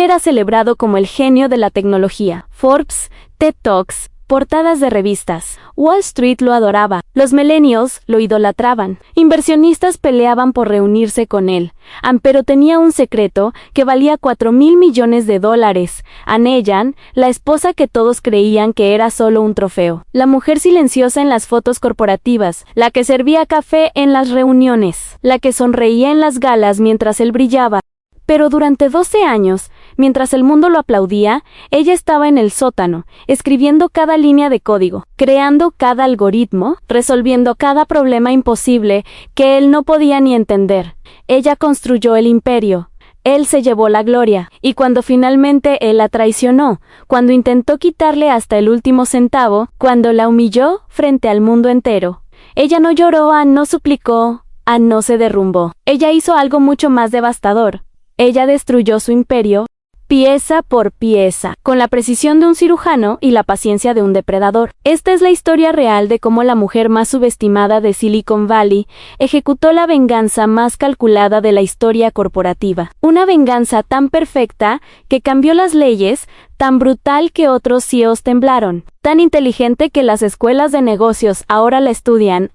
era celebrado como el genio de la tecnología. Forbes, TED Talks, portadas de revistas. Wall Street lo adoraba. Los millennials lo idolatraban. Inversionistas peleaban por reunirse con él. Pero tenía un secreto que valía $4,000 millones. Anne Jan, la esposa que todos creían que era solo un trofeo. La mujer silenciosa en las fotos corporativas. La que servía café en las reuniones. La que sonreía en las galas mientras él brillaba. Pero durante 12 años, mientras el mundo lo aplaudía, ella estaba en el sótano, escribiendo cada línea de código, creando cada algoritmo, resolviendo cada problema imposible que él no podía ni entender. Ella construyó el imperio. Él se llevó la gloria, y cuando finalmente él la traicionó, cuando intentó quitarle hasta el último centavo, cuando la humilló frente al mundo entero, ella no lloró, no suplicó, no se derrumbó. Ella hizo algo mucho más devastador. Ella destruyó su imperio, pieza por pieza, con la precisión de un cirujano y la paciencia de un depredador. Esta es la historia real de cómo la mujer más subestimada de Silicon Valley ejecutó la venganza más calculada de la historia corporativa. Una venganza tan perfecta que cambió las leyes, tan brutal que otros CEOs temblaron, tan inteligente que las escuelas de negocios ahora la estudian.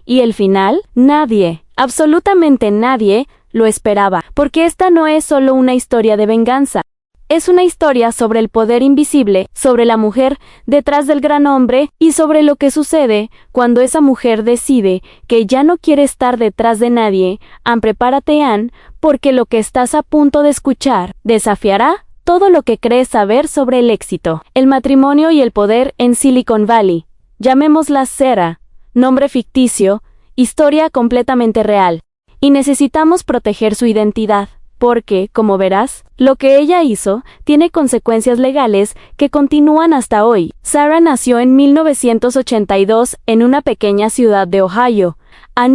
Y el final, nadie, absolutamente nadie, lo esperaba, porque esta no es solo una historia de venganza. Es una historia sobre el poder invisible, sobre la mujer detrás del gran hombre y sobre lo que sucede cuando esa mujer decide que ya no quiere estar detrás de nadie. Prepárate, porque lo que estás a punto de escuchar desafiará todo lo que crees saber sobre el éxito, el matrimonio y el poder en Silicon Valley. Llamémosla Sarah, nombre ficticio, historia completamente real. Y necesitamos proteger su identidad, porque, como verás, lo que ella hizo tiene consecuencias legales que continúan hasta hoy. Sarah nació en 1982 en una pequeña ciudad de Ohio,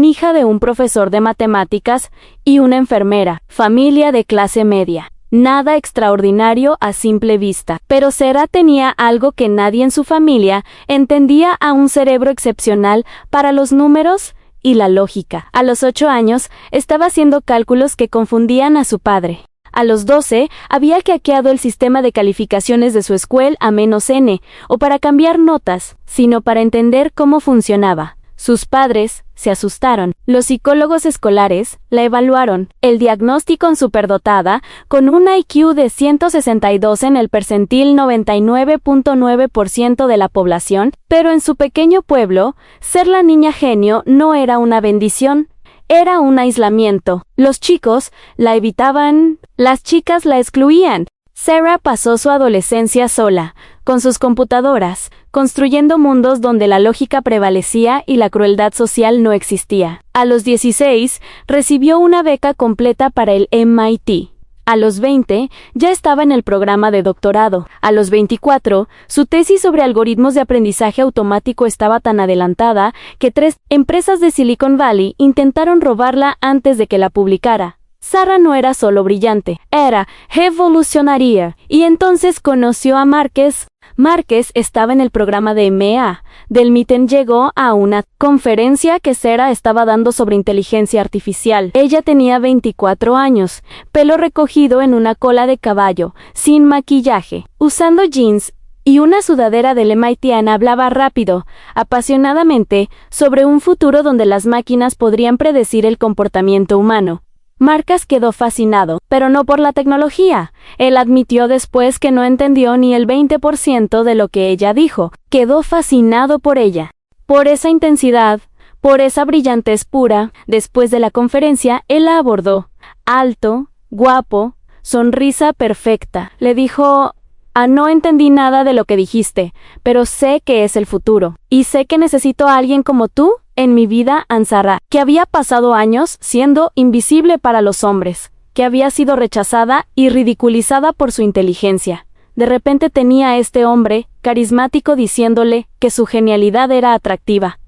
hija de un profesor de matemáticas y una enfermera, familia de clase media. Nada extraordinario a simple vista, pero Sarah tenía algo que nadie en su familia entendía: un cerebro excepcional para los números y la lógica. A los 8 años, estaba haciendo cálculos que confundían a su padre. A los 12, había hackeado el sistema de calificaciones de su escuela -N, o para cambiar notas, sino para entender cómo funcionaba. Sus padres se asustaron. Los psicólogos escolares la evaluaron. El diagnóstico en superdotada, con un IQ de 162 en el percentil 99.9% de la población, pero en su pequeño pueblo, ser la niña genio no era una bendición, era un aislamiento. Los chicos la evitaban, las chicas la excluían. Sarah pasó su adolescencia sola, con sus computadoras, construyendo mundos donde la lógica prevalecía y la crueldad social no existía. A los 16, recibió una beca completa para el MIT. A los 20, ya estaba en el programa de doctorado. A los 24, su tesis sobre algoritmos de aprendizaje automático estaba tan adelantada que 3 empresas de Silicon Valley intentaron robarla antes de que la publicara. Sarah no era solo brillante, era revolucionaria, y entonces conoció a Márquez. Márquez estaba en el programa de MA. Del MIT llegó a una conferencia que Sarah estaba dando sobre inteligencia artificial. Ella tenía 24 años, pelo recogido en una cola de caballo, sin maquillaje, usando jeans y una sudadera del MIT. Hablaba rápido, apasionadamente, sobre un futuro donde las máquinas podrían predecir el comportamiento humano. Márquez quedó fascinado, pero no por la tecnología. Él admitió después que no entendió ni el 20% de lo que ella dijo. Quedó fascinado por ella, por esa intensidad, por esa brillantez pura. Después de la conferencia, él la abordó. Alto, guapo, sonrisa perfecta. Le dijo: no entendí nada de lo que dijiste, pero sé que es el futuro. Y sé que necesito a alguien como tú en mi vida, Sarah, que había pasado años siendo invisible para los hombres, que había sido rechazada y ridiculizada por su inteligencia. De repente tenía a este hombre, carismático, diciéndole que su genialidad era atractiva.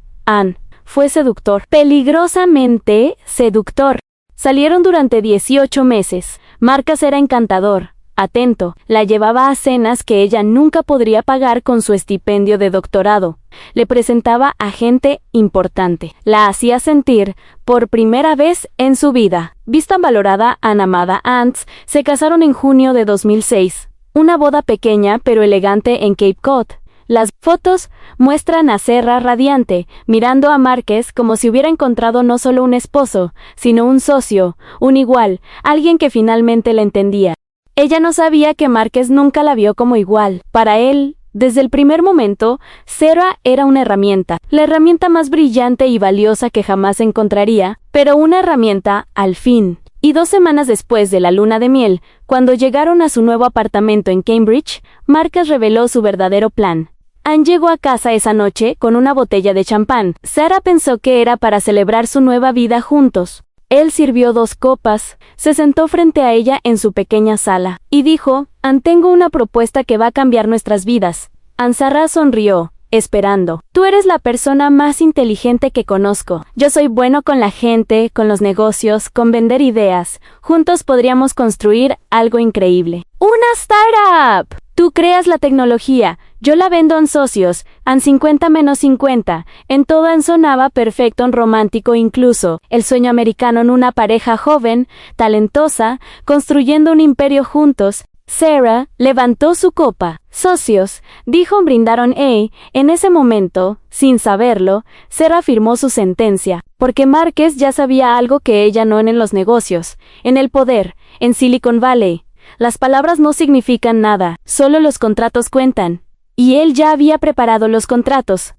Fue seductor, peligrosamente seductor. Salieron durante 18 meses. Márquez era encantador, atento, la llevaba a cenas que ella nunca podría pagar con su estipendio de doctorado. Le presentaba a gente importante. La hacía sentir, por primera vez en su vida, vista valorada. Amada Ants se casaron en junio de 2006. Una boda pequeña pero elegante en Cape Cod. Las fotos muestran a Serra radiante, mirando a Márquez como si hubiera encontrado no solo un esposo, sino un socio, un igual, alguien que finalmente la entendía. Ella no sabía que Márquez nunca la vio como igual. Para él, desde el primer momento, Serra era una herramienta, la herramienta más brillante y valiosa que jamás encontraría, pero una herramienta, al fin. Y 2 semanas después de la luna de miel, cuando llegaron a su nuevo apartamento en Cambridge, Márquez reveló su verdadero plan. Anne llegó a casa esa noche con una botella de champán. Sarah pensó que era para celebrar su nueva vida juntos. Él sirvió 2 copas, se sentó frente a ella en su pequeña sala, y dijo, Anne, tengo una propuesta que va a cambiar nuestras vidas. Anne Sarah sonrió, esperando. Tú eres la persona más inteligente que conozco. Yo soy bueno con la gente, con los negocios, con vender ideas. Juntos podríamos construir algo increíble. ¡Una startup! Tú creas la tecnología, yo la vendo en socios, en 50 menos 50. En todo sonaba perfecto, en romántico incluso. El sueño americano en una pareja joven, talentosa, construyendo un imperio juntos. Sarah levantó su copa. Socios, dijo, brindaron. En ese momento, sin saberlo, Sarah firmó su sentencia, porque Márquez ya sabía algo que ella no en los negocios, en el poder, en Silicon Valley. Las palabras no significan nada, solo los contratos cuentan. Y él ya había preparado los contratos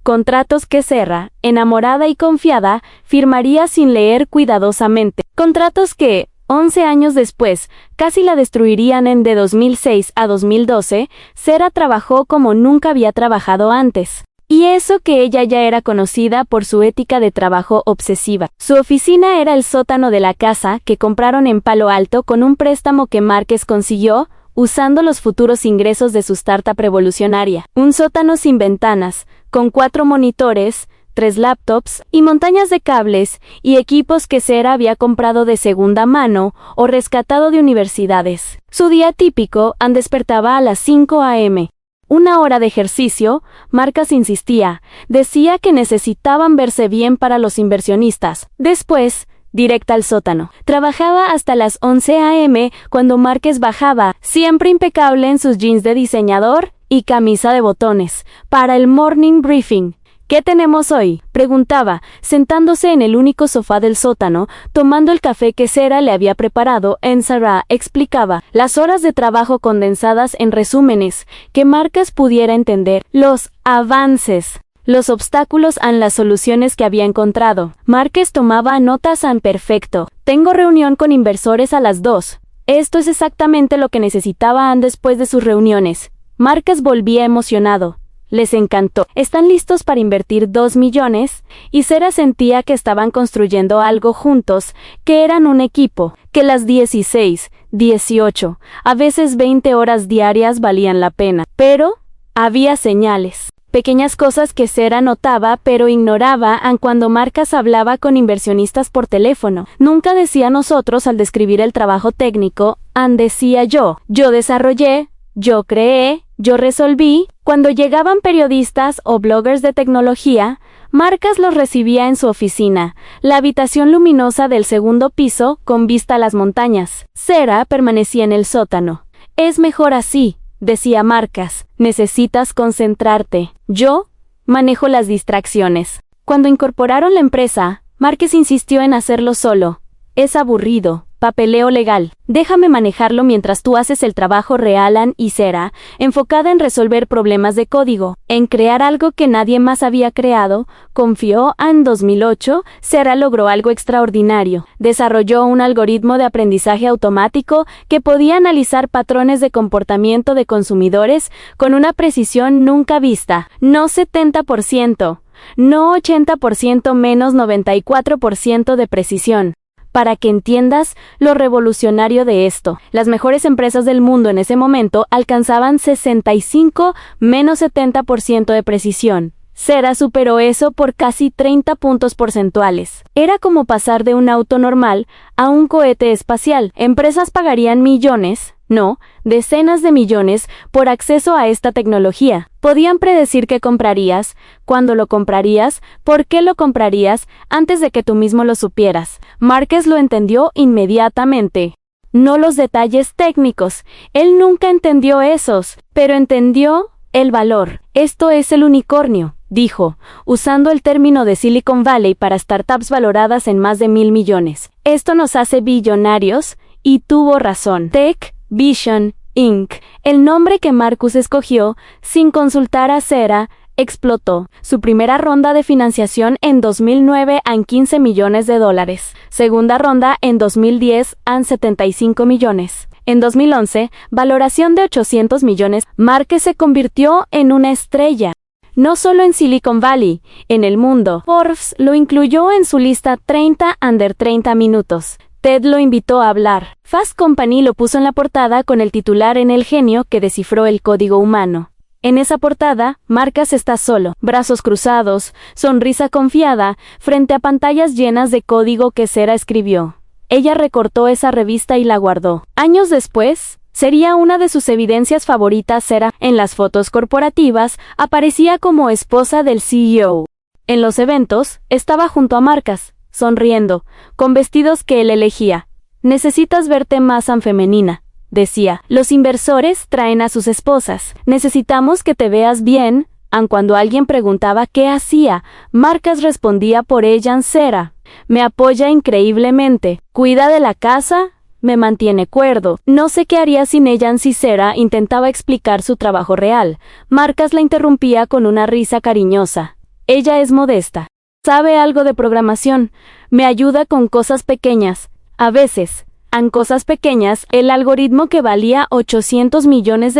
que Sarah, enamorada y confiada, firmaría sin leer cuidadosamente. Contratos que, 11 años después, casi la destruirían. De 2006 a 2012, Sarah trabajó como nunca había trabajado antes. Y eso que ella ya era conocida por su ética de trabajo obsesiva. Su oficina era el sótano de la casa que compraron en Palo Alto con un préstamo que Márquez consiguió, usando los futuros ingresos de su startup revolucionaria. Un sótano sin ventanas, con 4 monitores, 3 laptops y montañas de cables y equipos que Sarah había comprado de segunda mano o rescatado de universidades. Su día típico, Anne despertaba a las 5 a.m. 1 hora de ejercicio. Márquez insistía, decía que necesitaban verse bien para los inversionistas. Después, directa al sótano. Trabajaba hasta las 11 a.m. cuando Márquez bajaba, siempre impecable en sus jeans de diseñador y camisa de botones, para el morning briefing. ¿Qué tenemos hoy?, preguntaba, sentándose en el único sofá del sótano, tomando el café que Sarah le había preparado. Sarah explicaba, las horas de trabajo condensadas en resúmenes, que Márquez pudiera entender, los avances, los obstáculos en las soluciones que había encontrado. Márquez tomaba notas en perfecto. Tengo reunión con inversores a las 2. Esto es exactamente lo que necesitaba Anne después de sus reuniones. Márquez volvía emocionado. Les encantó. Están listos para invertir 2 millones, y Sarah sentía que estaban construyendo algo juntos, que eran un equipo, que las 16, 18, a veces 20 horas diarias valían la pena. Pero había señales. Pequeñas cosas que Sarah notaba pero ignoraba cuando Márquez hablaba con inversionistas por teléfono. Nunca decía nosotros al describir el trabajo técnico, Anne decía yo desarrollé, yo creé, yo resolví. Cuando llegaban periodistas o bloggers de tecnología, Márquez los recibía en su oficina, la habitación luminosa del 2º piso con vista a las montañas. Sarah permanecía en el sótano. Es mejor así, decía Márquez, necesitas concentrarte. Yo manejo las distracciones. Cuando incorporaron la empresa, Márquez insistió en hacerlo solo. Es aburrido. Papeleo legal. Déjame manejarlo mientras tú haces el trabajo real. Anne y Sarah, enfocada en resolver problemas de código, en crear algo que nadie más había creado, confió. En 2008, Sarah logró algo extraordinario. Desarrolló un algoritmo de aprendizaje automático que podía analizar patrones de comportamiento de consumidores con una precisión nunca vista. No 70%, no 80%, menos 94% de precisión. Para que entiendas lo revolucionario de esto, las mejores empresas del mundo en ese momento alcanzaban 65 menos 70% de precisión. Sarah superó eso por casi 30 puntos porcentuales. Era como pasar de un auto normal a un cohete espacial. Empresas pagarían millones, no, decenas de millones, por acceso a esta tecnología. Podían predecir qué comprarías, cuándo lo comprarías, por qué lo comprarías, antes de que tú mismo lo supieras. Márquez lo entendió inmediatamente. No los detalles técnicos, él nunca entendió esos, pero entendió el valor. Esto es el unicornio, dijo, usando el término de Silicon Valley para startups valoradas en más de 1,000 millones. Esto nos hace billonarios, y tuvo razón. Tech Vision, Inc., el nombre que Marcus escogió, sin consultar a Cera, explotó. Su primera ronda de financiación en 2009 en $15 millones. Segunda ronda en 2010 en 75 millones. En 2011, valoración de 800 millones. Márquez se convirtió en una estrella. No solo en Silicon Valley, en el mundo. Forbes lo incluyó en su lista 30 under 30 minutos. Ted lo invitó a hablar. Fast Company lo puso en la portada con el titular en el genio que descifró el código humano. En esa portada, Márquez está solo, brazos cruzados, sonrisa confiada, frente a pantallas llenas de código que Cera escribió. Ella recortó esa revista y la guardó. Años después, sería una de sus evidencias favoritas. Cera, en las fotos corporativas, aparecía como esposa del CEO. En los eventos, estaba junto a Márquez, sonriendo, con vestidos que él elegía. Necesitas verte más femenina, decía. Los inversores traen a sus esposas. Necesitamos que te veas bien. Aun cuando alguien preguntaba qué hacía, Márquez respondía por ella en Cera. Me apoya increíblemente. Cuida de la casa, me mantiene cuerdo. No sé qué haría sin ella. Si Cera intentaba explicar su trabajo real, Márquez la interrumpía con una risa cariñosa. Ella es modesta. Sabe algo de programación, me ayuda con cosas pequeñas. A veces, en cosas pequeñas, el algoritmo que valía $800 millones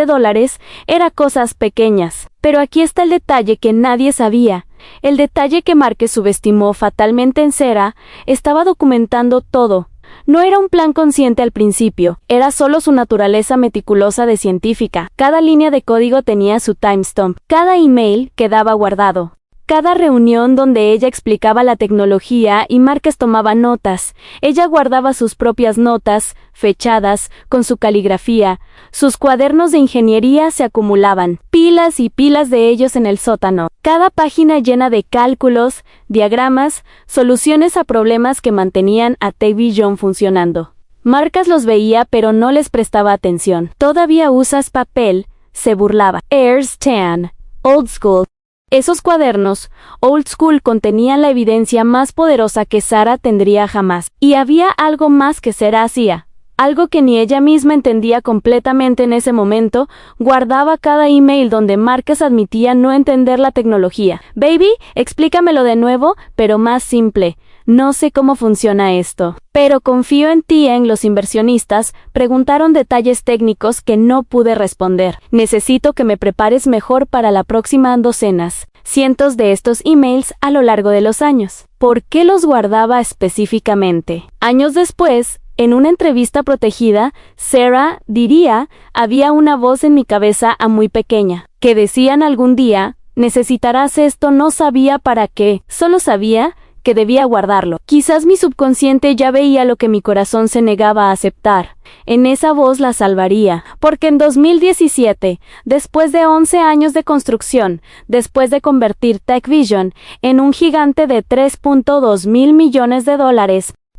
era cosas pequeñas. Pero aquí está el detalle que nadie sabía. El detalle que Márquez subestimó fatalmente en Cera, estaba documentando todo. No era un plan consciente al principio, era solo su naturaleza meticulosa de científica. Cada línea de código tenía su timestamp, cada email quedaba guardado. Cada reunión donde ella explicaba la tecnología y Márquez tomaba notas, ella guardaba sus propias notas, fechadas, con su caligrafía. Sus cuadernos de ingeniería se acumulaban, pilas y pilas de ellos en el sótano. Cada página llena de cálculos, diagramas, soluciones a problemas que mantenían a Tech Vision funcionando. Márquez los veía pero no les prestaba atención. ¿Todavía usas papel?, se burlaba. Airs tan old school. Esos cuadernos, old school, contenían la evidencia más poderosa que Cera tendría jamás. Y había algo más que Cera hacía, algo que ni ella misma entendía completamente en ese momento. Guardaba cada email donde Márquez admitía no entender la tecnología. Baby, explícamelo de nuevo, pero más simple. No sé cómo funciona esto, pero confío en ti. En los inversionistas preguntaron detalles técnicos que no pude responder. Necesito que me prepares mejor para la próxima docenas, cientos de estos emails a lo largo de los años. ¿Por qué los guardaba específicamente? Años después, en una entrevista protegida, Cera diría, había una voz en mi cabeza muy pequeña, que decían algún día, necesitarás esto. No sabía para qué, solo sabía que debía guardarlo. Quizás mi subconsciente ya veía lo que mi corazón se negaba a aceptar. En esa voz la salvaría, porque en 2017, después de 11 años de construcción, después de convertir Tech Vision en un gigante de $3.2 mil millones,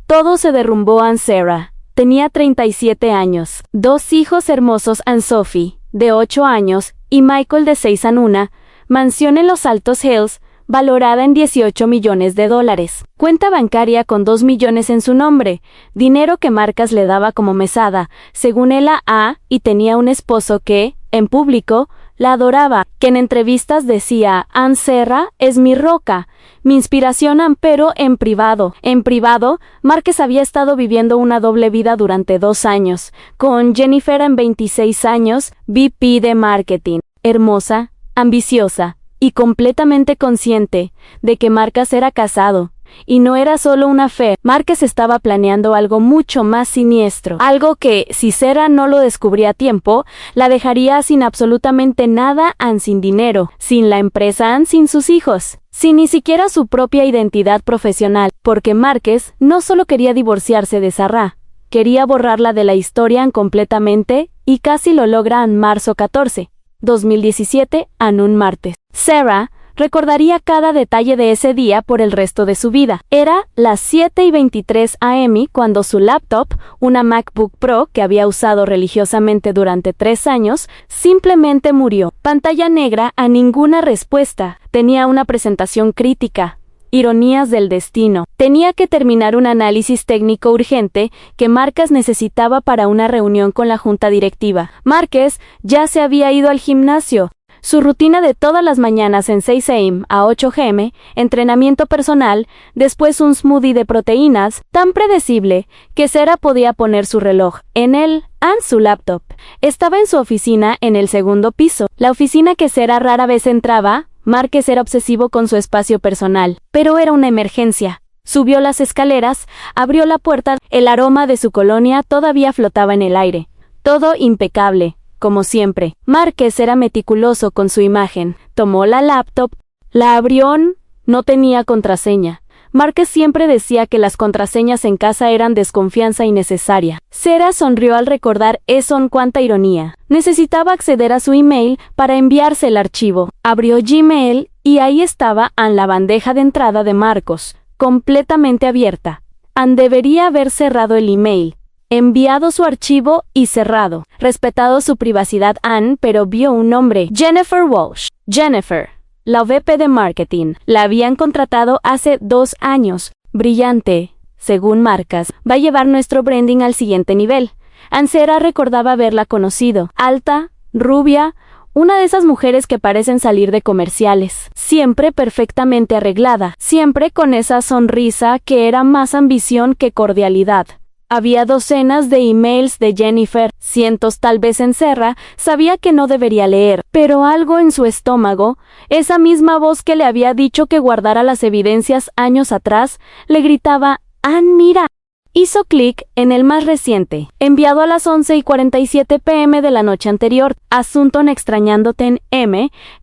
todo se derrumbó en Cera. Tenía 37 años, 2 hijos hermosos, Anne-Sophie, de 8 años, y Michael, de 6 años, una mansión en los Altos Hills, valorada en $18 millones, cuenta bancaria con 2 millones en su nombre, dinero que Márquez le daba como mesada, según él, y tenía un esposo que, en público, la adoraba, que en entrevistas decía, Cera es mi roca, mi inspiración, pero en privado. En privado, Márquez había estado viviendo una doble vida durante 2 años, con Jennifer, en 26 años, VP de marketing, hermosa, ambiciosa, y completamente consciente de que Márquez era casado. Y no era solo una fe, Márquez estaba planeando algo mucho más siniestro, algo que, si Cera no lo descubría a tiempo, la dejaría sin absolutamente nada, sin dinero, sin la empresa, sin sus hijos, sin ni siquiera su propia identidad profesional, porque Márquez no solo quería divorciarse de Cera, quería borrarla de la historia completamente y casi lo logra en marzo 14, 2017, en un martes. Sarah recordaría cada detalle de ese día por el resto de su vida. Era las 7:23 am cuando su laptop, una MacBook Pro que había usado religiosamente durante 3 años, simplemente murió. Pantalla negra, a ninguna respuesta. Tenía una presentación crítica. Ironías del destino. Tenía que terminar un análisis técnico urgente que Márquez necesitaba para una reunión con la junta directiva. Márquez ya se había ido al gimnasio. Su rutina de todas las mañanas en 6 am a 8 gm, entrenamiento personal, después un smoothie de proteínas, tan predecible que Sarah podía poner su reloj en su laptop. Estaba en su oficina en el segundo piso, la oficina que Sarah rara vez entraba. Márquez era obsesivo con su espacio personal, pero era una emergencia. Subió las escaleras, abrió la puerta, el aroma de su colonia todavía flotaba en el aire. Todo impecable, como siempre. Márquez era meticuloso con su imagen. Tomó la laptop, la abrió, no tenía contraseña. Márquez siempre decía que las contraseñas en casa eran desconfianza innecesaria. Sarah sonrió al recordar eso. Cuánta ironía. Necesitaba acceder a su email para enviarse el archivo. Abrió Gmail y ahí estaba en la bandeja de entrada de Marcos, completamente abierta. Debería haber cerrado el email, enviado su archivo y cerrado. Respetado su privacidad pero vio un nombre. Jennifer Walsh. Jennifer, la VP de marketing. La habían contratado hace 2 años. Brillante, según Márquez. Va a llevar nuestro branding al siguiente nivel. Sarah recordaba haberla conocido. Alta, rubia, una de esas mujeres que parecen salir de comerciales. Siempre perfectamente arreglada. Siempre con esa sonrisa que era más ambición que cordialidad. Había docenas de emails de Jennifer, cientos tal vez en Sarah, sabía que no debería leer, pero algo en su estómago, esa misma voz que le había dicho que guardara las evidencias años atrás, le gritaba, mira. Hizo clic en el más reciente, enviado a las 11:47 p.m. de la noche anterior. Asunto extrañándote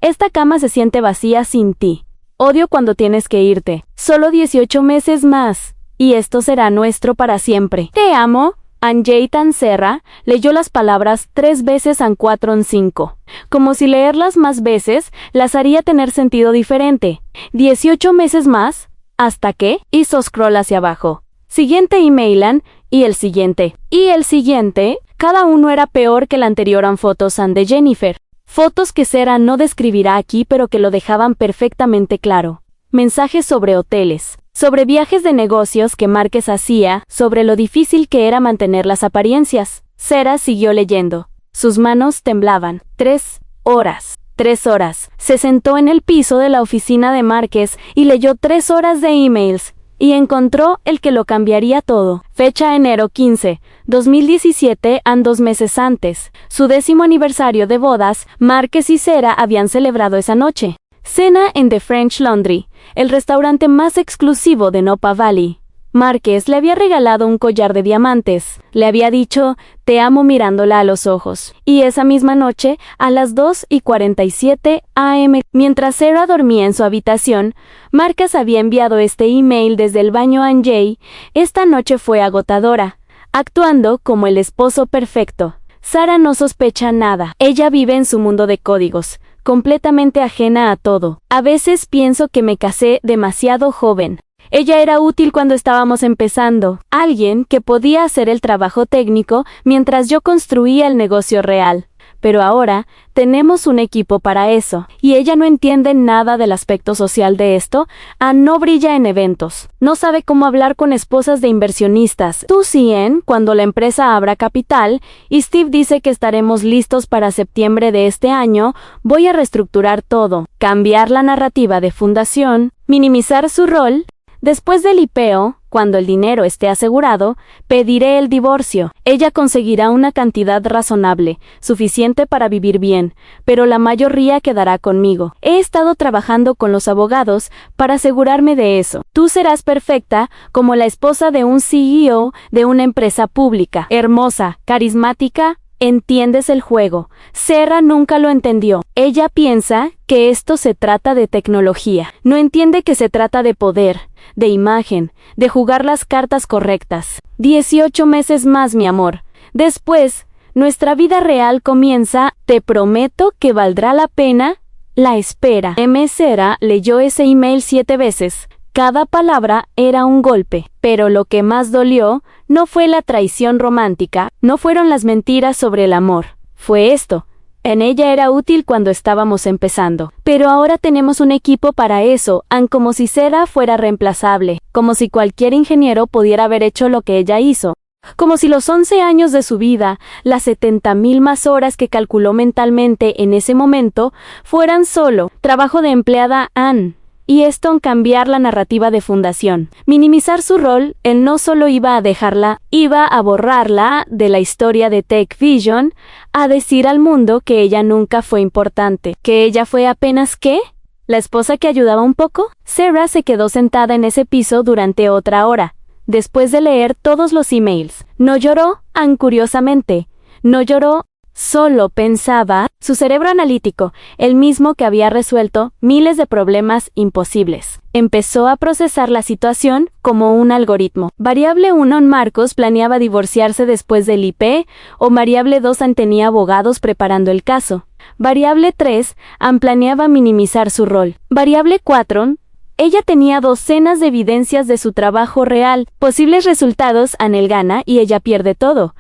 esta cama se siente vacía sin ti. Odio cuando tienes que irte. Solo 18 meses más. Y esto será nuestro para siempre. Te amo. Jaytan Sarah leyó las palabras 3 veces 4 en 5. Como si leerlas más veces las haría tener sentido diferente. 18 meses más. ¿Hasta qué? Hizo scroll hacia abajo. Siguiente email y el siguiente. Y el siguiente. Cada uno era peor que el anterior. Fotos de Jennifer. Fotos que Sarah no describirá aquí pero que lo dejaban perfectamente claro. Mensajes sobre hoteles. Sobre viajes de negocios que Márquez hacía, sobre lo difícil que era mantener las apariencias. Sarah siguió leyendo. Sus manos temblaban. 3 horas. 3 horas. Se sentó en el piso de la oficina de Márquez y leyó 3 horas de emails. Y encontró el que lo cambiaría todo. Fecha enero 15, 2017, 2 meses antes. Su 10º aniversario de bodas, Márquez y Sarah habían celebrado esa noche. Cena en The French Laundry, el restaurante más exclusivo de Napa Valley. Márquez le había regalado un collar de diamantes. Le había dicho, te amo mirándola a los ojos. Y esa misma noche, a las 2:47 am, mientras Sarah dormía en su habitación, Márquez había enviado este email desde el baño a Jay. Esta noche fue agotadora, actuando como el esposo perfecto. Sarah no sospecha nada. Ella vive en su mundo de códigos, completamente ajena a todo. A veces pienso que me casé demasiado joven. Ella era útil cuando estábamos empezando, alguien que podía hacer el trabajo técnico mientras yo construía el negocio real. Pero ahora tenemos un equipo para eso, y ella no entiende nada del aspecto social de esto. No brilla en eventos, no sabe cómo hablar con esposas de inversionistas. Tú sí cuando la empresa abra capital, y Steve dice que estaremos listos para septiembre de este año, voy a reestructurar todo, cambiar la narrativa de fundación, minimizar su rol. Después del IPO, cuando el dinero esté asegurado, pediré el divorcio. Ella conseguirá una cantidad razonable, suficiente para vivir bien, pero la mayoría quedará conmigo. He estado trabajando con los abogados para asegurarme de eso. Tú serás perfecta como la esposa de un CEO de una empresa pública, hermosa, carismática. ¿Entiendes el juego? Sarah nunca lo entendió. Ella piensa que esto se trata de tecnología. No entiende que se trata de poder, de imagen, de jugar las cartas correctas. 18 meses más, mi amor. Después, Nuestra vida real comienza, te prometo que valdrá la pena la espera. Sarah leyó ese email 7 veces. Cada palabra era un golpe, pero lo que más dolió no fue la traición romántica, no fueron las mentiras sobre el amor, fue esto. En ella era útil cuando estábamos empezando, pero ahora tenemos un equipo para eso, como si Sarah fuera reemplazable, como si cualquier ingeniero pudiera haber hecho lo que ella hizo, como si los 11 años de su vida, las 70,000 más horas que calculó mentalmente en ese momento, fueran solo trabajo de empleada Anne. Y esto en cambiar la narrativa de fundación. Minimizar su rol, él no solo iba a dejarla, iba a borrarla de la historia de Tech Vision, a decir al mundo que ella nunca fue importante, que ella fue apenas ¿qué? ¿La esposa que ayudaba un poco? Sarah se quedó sentada en ese piso durante otra hora, después de leer todos los emails. No lloró, curiosamente, no lloró. Solo pensaba, su cerebro analítico, el mismo que había resuelto miles de problemas imposibles. Empezó a procesar la situación como un algoritmo. Variable 1, Marcos planeaba divorciarse después del IP, o variable 2, tenía abogados preparando el caso. Variable 3, planeaba minimizar su rol. Variable 4, ella tenía docenas de evidencias de su trabajo real, posibles resultados, Anel gana y ella pierde todo,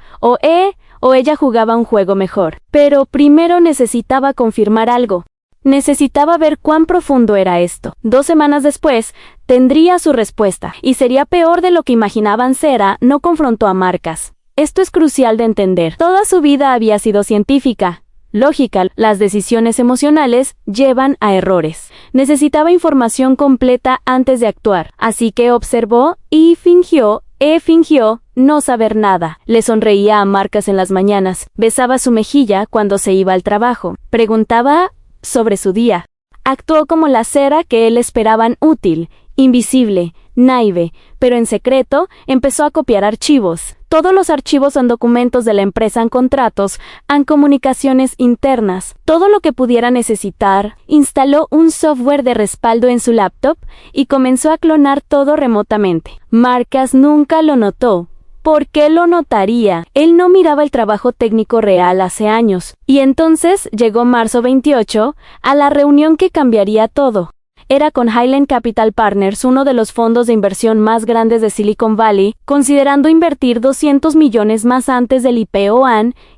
o ella jugaba un juego mejor. Pero primero necesitaba confirmar algo. Necesitaba ver cuán profundo era esto. 2 semanas después, tendría su respuesta, y sería peor de lo que imaginaban. Sarah no confrontó a Marcas. Esto es crucial de entender. Toda su vida había sido científica, lógica. Las decisiones emocionales llevan a errores. Necesitaba información completa antes de actuar, así que observó y fingió no saber nada. Le sonreía a Marcas en las mañanas, besaba su mejilla cuando se iba al trabajo, preguntaba sobre su día. Actuó como la Sarah que él esperaban, útil, invisible, naive, pero en secreto empezó a copiar archivos. Todos los archivos son documentos de la empresa, en contratos, en comunicaciones internas, todo lo que pudiera necesitar. Instaló un software de respaldo en su laptop y comenzó a clonar todo remotamente. Marcas nunca lo notó. ¿Por qué lo notaría? Él no miraba el trabajo técnico real hace años. Y entonces llegó marzo 28, a la reunión que cambiaría todo. Era con Highland Capital Partners, uno de los fondos de inversión más grandes de Silicon Valley, considerando invertir 200 millones más antes del IPO.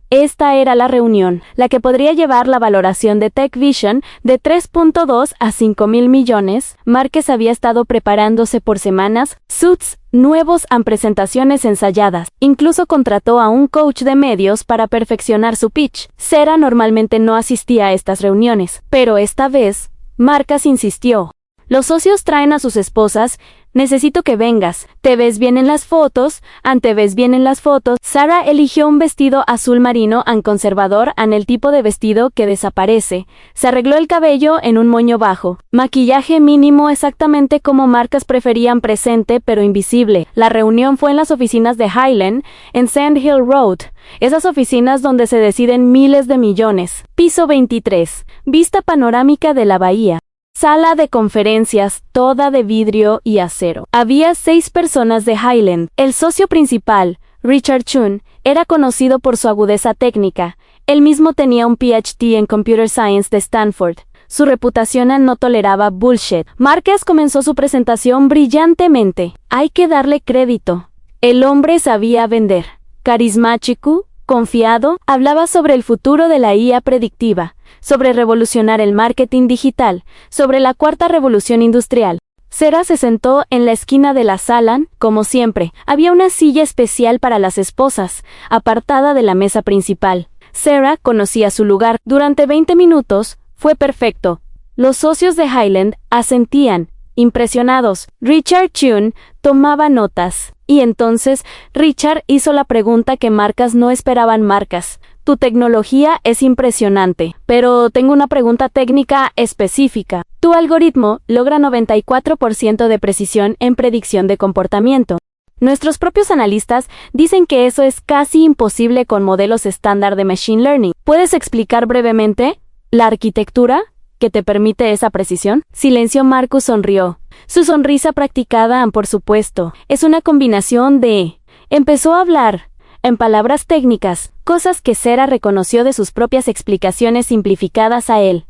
Esta era la reunión, la que podría llevar la valoración de Tech Vision de 3.2 a 5,000 millones. Marques había estado preparándose por semanas, suits nuevos, presentaciones ensayadas. Incluso contrató a un coach de medios para perfeccionar su pitch. Sarah normalmente no asistía a estas reuniones, pero esta vez, Marcas insistió. Los socios traen a sus esposas. Necesito que vengas. ¿Te ves bien en las fotos? ¿Te ves bien en las fotos? Sarah eligió un vestido azul marino, conservador, el tipo de vestido que desaparece. Se arregló el cabello en un moño bajo. Maquillaje mínimo, exactamente como Marcas preferían, presente pero invisible. La reunión fue en las oficinas de Highland, en Sand Hill Road. Esas oficinas donde se deciden miles de millones. Piso 23. Vista panorámica de la bahía. Sala de conferencias, toda de vidrio y acero. Había 6 personas de Highland. El socio principal, Richard Chun, era conocido por su agudeza técnica. Él mismo tenía un PhD en Computer Science de Stanford. Su reputación no toleraba bullshit. Marcas comenzó su presentación brillantemente. Hay que darle crédito. El hombre sabía vender. Carismático, confiado, hablaba sobre el futuro de la IA predictiva, sobre revolucionar el marketing digital, sobre la cuarta revolución industrial. Sarah se sentó en la esquina de la sala, como siempre. Había una silla especial para las esposas, apartada de la mesa principal. Sarah conocía su lugar. Durante 20 minutos, fue perfecto. Los socios de Highland asentían, impresionados. Richard Chun tomaba notas. Y entonces, Richard hizo la pregunta que Marcas no esperaban. Marcas, tu tecnología es impresionante, pero tengo una pregunta técnica específica. Tu algoritmo logra 94% de precisión en predicción de comportamiento. Nuestros propios analistas dicen que eso es casi imposible con modelos estándar de Machine Learning. ¿Puedes explicar brevemente la arquitectura que te permite esa precisión? Silencio. Marcus sonrió. Su sonrisa practicada, por supuesto, es una combinación de... Empezó a hablar. En palabras técnicas, cosas que Sarah reconoció de sus propias explicaciones simplificadas a él.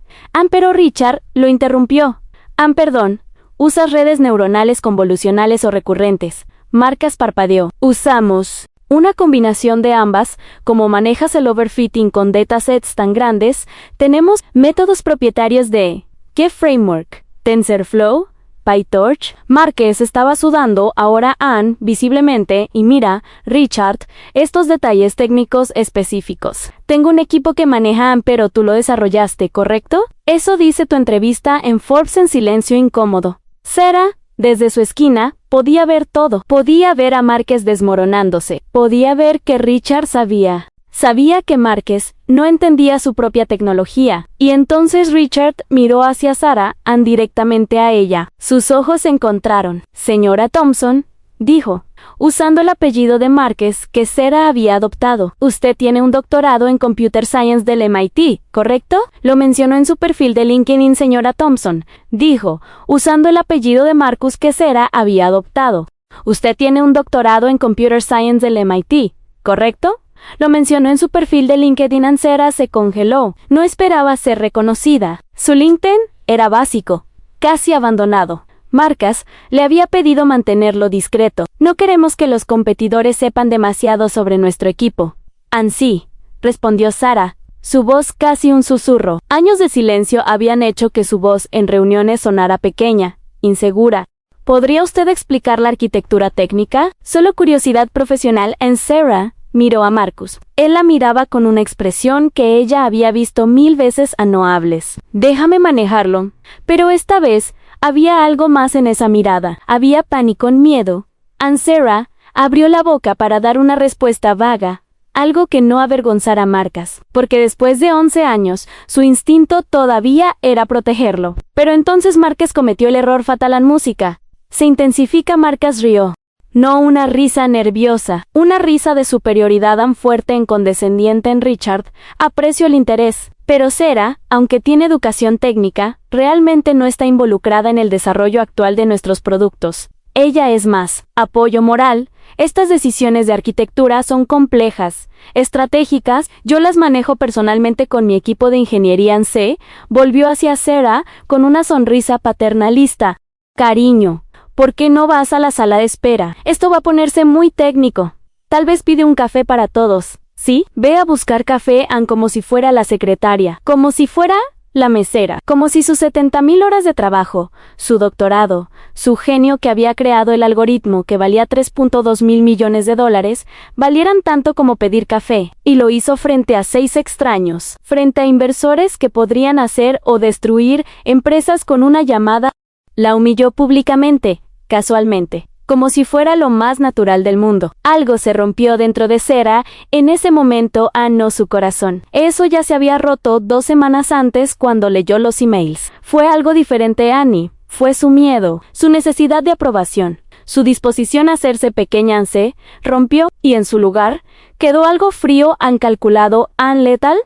Pero Richard lo interrumpió. Perdón, ¿usas redes neuronales convolucionales o recurrentes? Marcus parpadeó. Usamos una combinación de ambas. Como manejas el overfitting con datasets tan grandes, tenemos métodos propietarios de ¿qué framework? ¿TensorFlow? ¿PyTorch? Marcus estaba sudando ahora visiblemente, y mira, Richard, estos detalles técnicos específicos. Tengo un equipo que maneja pero tú lo desarrollaste, ¿correcto? Eso dice tu entrevista en Forbes en silencio incómodo. Sarah, desde su esquina, podía ver todo. Podía ver a Marcus desmoronándose. Podía ver que Richard sabía que Marcus no entendía su propia tecnología. Y entonces Richard miró hacia Sarah, directamente a ella. Sus ojos se encontraron. Señora Thompson, dijo, usando el apellido de Marcus que Sarah había adoptado. Usted tiene un doctorado en Computer Science del MIT, ¿correcto? Lo mencionó en su perfil de LinkedIn, señora Thompson. Dijo, usando el apellido de Marcus que Sarah había adoptado. Usted tiene un doctorado en Computer Science del MIT, ¿correcto? Lo mencionó en su perfil de LinkedIn. Sarah se congeló. No esperaba ser reconocida. Su LinkedIn era básico, casi abandonado. Marcus le había pedido mantenerlo discreto. No queremos que los competidores sepan demasiado sobre nuestro equipo. Sí, respondió Sarah, su voz casi un susurro. Años de silencio habían hecho que su voz en reuniones sonara pequeña, insegura. ¿Podría usted explicar la arquitectura técnica? Solo curiosidad profesional. Sarah miró a Marcus. Él la miraba con una expresión que ella había visto 1000 veces a no hables. Déjame manejarlo. Pero esta vez había algo más en esa mirada. Había pánico, miedo. Sarah abrió la boca para dar una respuesta vaga, algo que no avergonzara a Marcus, porque después de 11 años, su instinto todavía era protegerlo. Pero entonces Marcus cometió el error fatal. En música se intensifica. Marcus rió. No una risa nerviosa, una risa de superioridad tan fuerte y condescendiente en Richard. Aprecio el interés, pero Sarah, aunque tiene educación técnica, realmente no está involucrada en el desarrollo actual de nuestros productos. Ella es más apoyo moral. Estas decisiones de arquitectura son complejas, estratégicas. Yo las manejo personalmente con mi equipo de ingeniería. Volvió hacia Sarah con una sonrisa paternalista. Cariño, ¿por qué no vas a la sala de espera? Esto va a ponerse muy técnico. Tal vez pide un café para todos. ¿Sí? Ve a buscar café como si fuera la secretaria, como si fuera la mesera, como si sus 70,000 horas de trabajo, su doctorado, su genio que había creado el algoritmo que valía $3.2 mil millones, valieran tanto como pedir café. Y lo hizo frente a 6 extraños, frente a inversores que podrían hacer o destruir empresas con una llamada. La humilló públicamente, casualmente, como si fuera lo más natural del mundo. Algo se rompió dentro de Sarah. En ese momento, no su corazón. Eso ya se había roto 2 semanas antes cuando leyó los emails. Fue algo diferente. Annie. Fue su miedo, su necesidad de aprobación, su disposición a hacerse pequeña. Se rompió, y en su lugar, quedó algo frío, calculado, letal.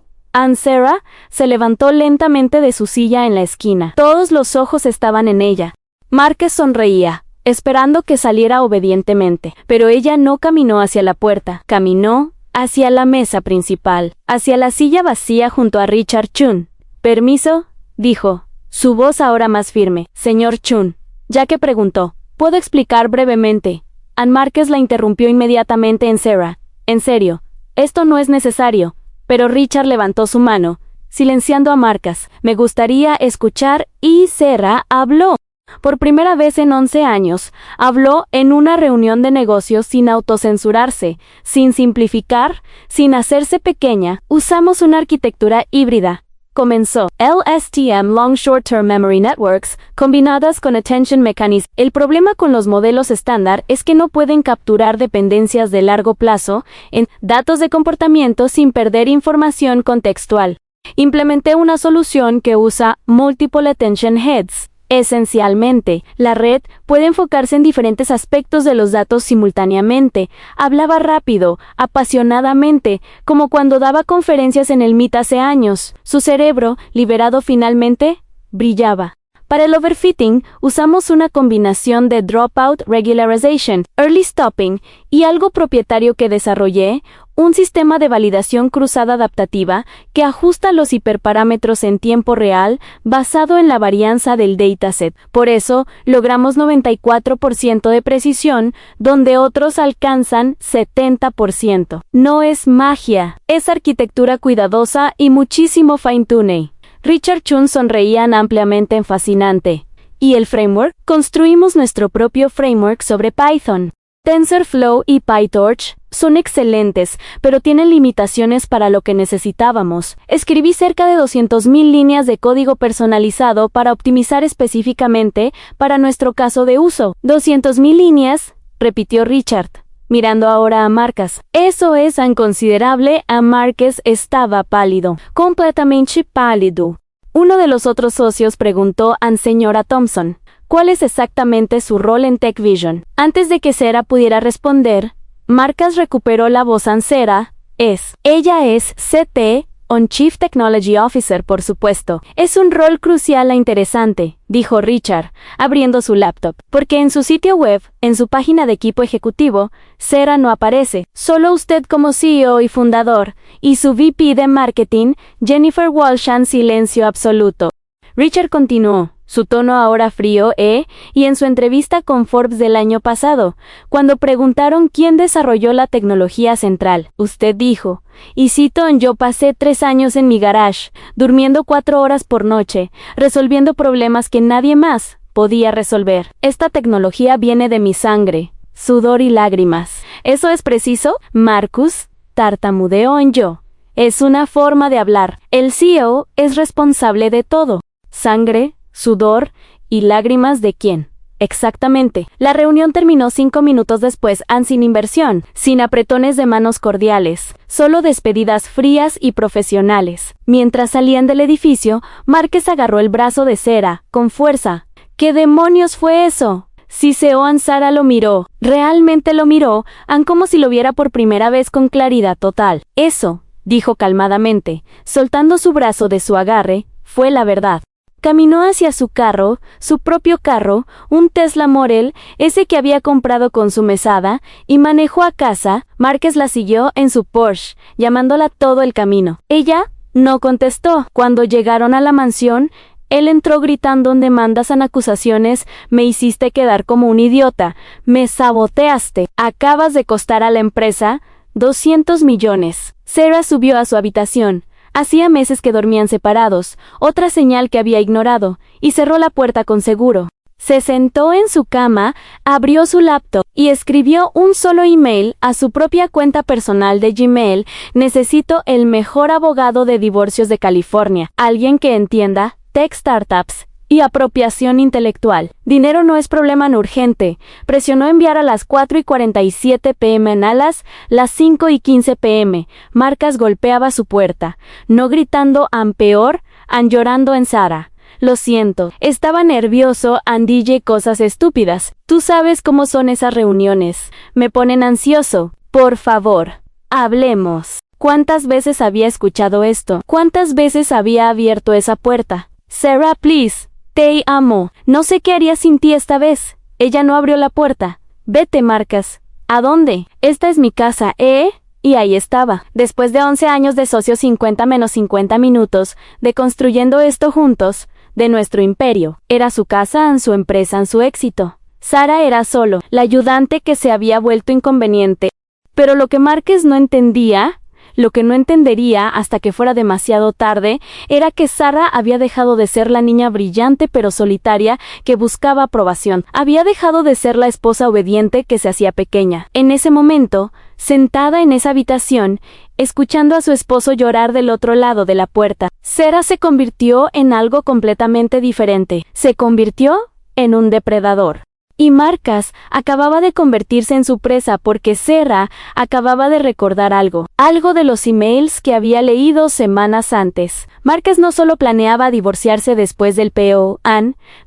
Sarah se levantó lentamente de su silla en la esquina. Todos los ojos estaban en ella. Marcus sonreía, esperando que saliera obedientemente, pero ella no caminó hacia la puerta. Caminó hacia la mesa principal, hacia la silla vacía junto a Richard Chun. «Permiso», dijo, su voz ahora más firme. «Señor Chun». Ya que preguntó, «¿Puedo explicar brevemente?» Marcus la interrumpió inmediatamente. Sarah, «En serio, esto no es necesario». Pero Richard levantó su mano, silenciando a Marcus. «Me gustaría escuchar». Y Sarah habló. Por primera vez en 11 años, habló en una reunión de negocios sin autocensurarse, sin simplificar, sin hacerse pequeña. «Usamos una arquitectura híbrida», comenzó. LSTM Long Short Term Memory Networks, combinadas con Attention Mechanism. El problema con los modelos estándar es que no pueden capturar dependencias de largo plazo en datos de comportamiento sin perder información contextual. Implementé una solución que usa Multiple Attention Heads. Esencialmente, la red puede enfocarse en diferentes aspectos de los datos simultáneamente. Hablaba rápido, apasionadamente, como cuando daba conferencias en el MIT hace años. Su cerebro, liberado finalmente, brillaba. Para el overfitting, usamos una combinación de Dropout Regularization, Early Stopping y algo propietario que desarrollé, un sistema de validación cruzada adaptativa que ajusta los hiperparámetros en tiempo real basado en la varianza del dataset. Por eso, logramos 94% de precisión, donde otros alcanzan 70%. No es magia, es arquitectura cuidadosa y muchísimo fine-tuning. Richard Chun sonreían ampliamente en fascinante. ¿Y el framework? Construimos nuestro propio framework sobre Python. TensorFlow y PyTorch son excelentes, pero tienen limitaciones para lo que necesitábamos. Escribí cerca de 200,000 líneas de código personalizado para optimizar específicamente para nuestro caso de uso. 200,000 líneas, repitió Richard, mirando ahora a Marcus. Eso es inconsiderable. A Marcus estaba pálido, completamente pálido. Uno de los otros socios preguntó a señora Thompson, ¿cuál es exactamente su rol en TechVision? Antes de que Sarah pudiera responder, Marcus recuperó la voz ansera. Ella es CT, Chief Technology Officer, por supuesto. Es un rol crucial e interesante, dijo Richard, abriendo su laptop, porque en su sitio web, en su página de equipo ejecutivo, Sarah no aparece. Solo usted como CEO y fundador, y su VP de marketing, Jennifer Walsh, en silencio absoluto. Richard continuó, su tono ahora frío, y en su entrevista con Forbes del año pasado, cuando preguntaron quién desarrolló la tecnología central, usted dijo, y cito, yo pasé 3 años en mi garage, durmiendo 4 horas por noche, resolviendo problemas que nadie más podía resolver. Esta tecnología viene de mi sangre, sudor y lágrimas. ¿Eso es preciso, Marcus? Tartamudeó en yo. Es una forma de hablar. El CEO es responsable de todo. Sangre, sudor y lágrimas de quién. Exactamente. La reunión terminó 5 minutos después, sin inversión, sin apretones de manos cordiales, solo despedidas frías y profesionales. Mientras salían del edificio, Marcus agarró el brazo de Sarah, con fuerza. ¿Qué demonios fue eso? Siseoan. Sarah lo miró, realmente lo miró, como si lo viera por primera vez con claridad total. Eso, dijo calmadamente, soltando su brazo de su agarre, fue la verdad. Caminó hacia su carro, su propio carro, un Tesla Model, ese que había comprado con su mesada, y manejó a casa. Marcus la siguió en su Porsche, llamándola todo el camino. Ella no contestó. Cuando llegaron a la mansión, él entró gritando en demandas en acusaciones. Me hiciste quedar como un idiota, me saboteaste, acabas de costar a la empresa 200 millones. Sarah subió a su habitación. Hacía meses que dormían separados, otra señal que había ignorado, y cerró la puerta con seguro. Se sentó en su cama, abrió su laptop y escribió un solo email a su propia cuenta personal de Gmail. Necesito el mejor abogado de divorcios de California, alguien que entienda tech startups y apropiación intelectual. Dinero no es problema no urgente. Presionó enviar a las 4:47 p.m. en las 5:15 p.m. Marcus golpeaba su puerta, no gritando peor, llorando en Sarah. Lo siento, estaba nervioso, dije cosas estúpidas. Tú sabes cómo son esas reuniones. Me ponen ansioso. Por favor, hablemos. ¿Cuántas veces había escuchado esto? ¿Cuántas veces había abierto esa puerta? Sarah, please. Te amo. No sé qué haría sin ti esta vez. Ella no abrió la puerta. Vete, Marcus. ¿A dónde? Esta es mi casa, Y ahí estaba. Después de 11 años de socios 50 menos 50 minutos, de construyendo esto juntos, de nuestro imperio. Era su casa, su empresa, su éxito. Sarah era solo, la ayudante que se había vuelto inconveniente. Pero lo que Marcus no entendía, lo que no entendería hasta que fuera demasiado tarde, era que Sarah había dejado de ser la niña brillante pero solitaria que buscaba aprobación. Había dejado de ser la esposa obediente que se hacía pequeña. En ese momento, sentada en esa habitación, escuchando a su esposo llorar del otro lado de la puerta, Sarah se convirtió en algo completamente diferente. Se convirtió en un depredador. Y Marcus acababa de convertirse en su presa porque Sarah acababa de recordar algo de los emails que había leído semanas antes. Marcus no solo planeaba divorciarse después del PO,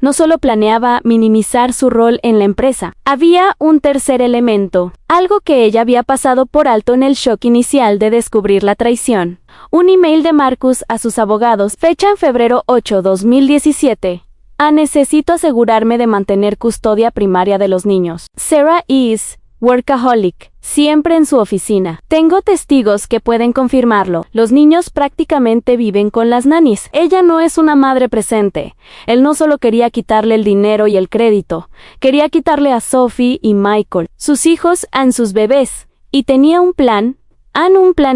no solo planeaba minimizar su rol en la empresa. Había un tercer elemento, algo que ella había pasado por alto en el shock inicial de descubrir la traición. Un email de Marcus a sus abogados, fecha en febrero 8, 2017. Necesito asegurarme de mantener custodia primaria de los niños. Sarah is workaholic, siempre en su oficina. Tengo testigos que pueden confirmarlo. Los niños prácticamente viven con las nannies. Ella no es una madre presente. Él no solo quería quitarle el dinero y el crédito, quería quitarle a Sophie y Michael, sus hijos, sus bebés. Y tenía un plan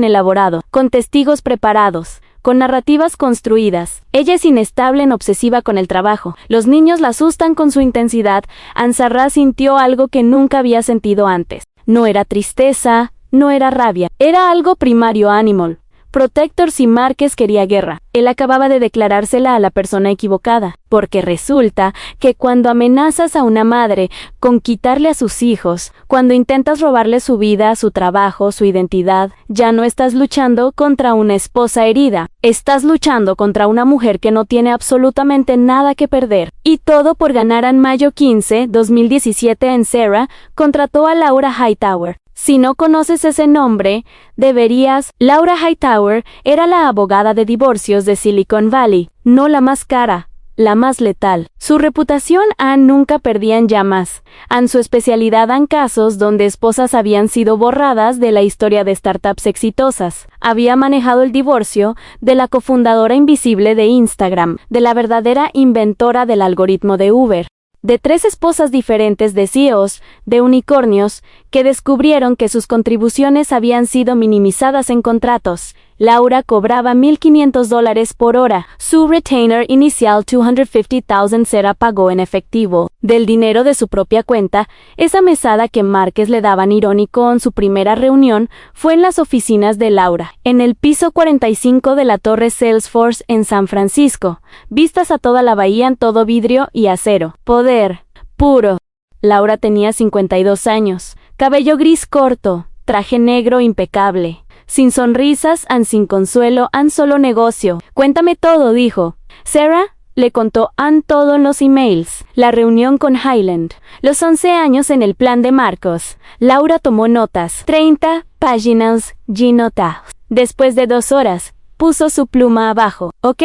elaborado, con testigos preparados, con narrativas construidas. Ella es inestable y obsesiva con el trabajo. Los niños la asustan con su intensidad. Ansarrah sintió algo que nunca había sentido antes. No era tristeza, no era rabia. Era algo primario, animal. Protector si Márquez quería guerra. Él acababa de declarársela a la persona equivocada, porque resulta que cuando amenazas a una madre con quitarle a sus hijos, cuando intentas robarle su vida, su trabajo, su identidad, ya no estás luchando contra una esposa herida, estás luchando contra una mujer que no tiene absolutamente nada que perder. Y todo por ganar. En mayo 15, 2017 en Sarah, contrató a Laura Hightower. Si no conoces ese nombre, deberías. Laura Hightower era la abogada de divorcios de Silicon Valley, no la más cara, la más letal. Su reputación nunca perdía en llamas. Su especialidad en casos donde esposas habían sido borradas de la historia de startups exitosas. Había manejado el divorcio de la cofundadora invisible de Instagram, de la verdadera inventora del algoritmo de Uber, de 3 esposas diferentes de CEOs de unicornios que descubrieron que sus contribuciones habían sido minimizadas en contratos. Laura cobraba $1,500 por hora. Su retainer inicial $250,000 Sarah pagó en efectivo, del dinero de su propia cuenta. Esa mesada que Márquez le daban irónico en su primera reunión fue en las oficinas de Laura, en el piso 45 de la torre Salesforce en San Francisco, vistas a toda la bahía en todo vidrio y acero. Poder puro. Laura tenía 52 años, cabello gris corto, traje negro impecable. Sin sonrisas, sin consuelo, solo negocio. Cuéntame todo, dijo. Sarah le contó todo en los emails. La reunión con Highland. Los 11 años en el plan de Marcos. Laura tomó notas. 30 páginas notas. Después de 2 horas, puso su pluma abajo. Ok,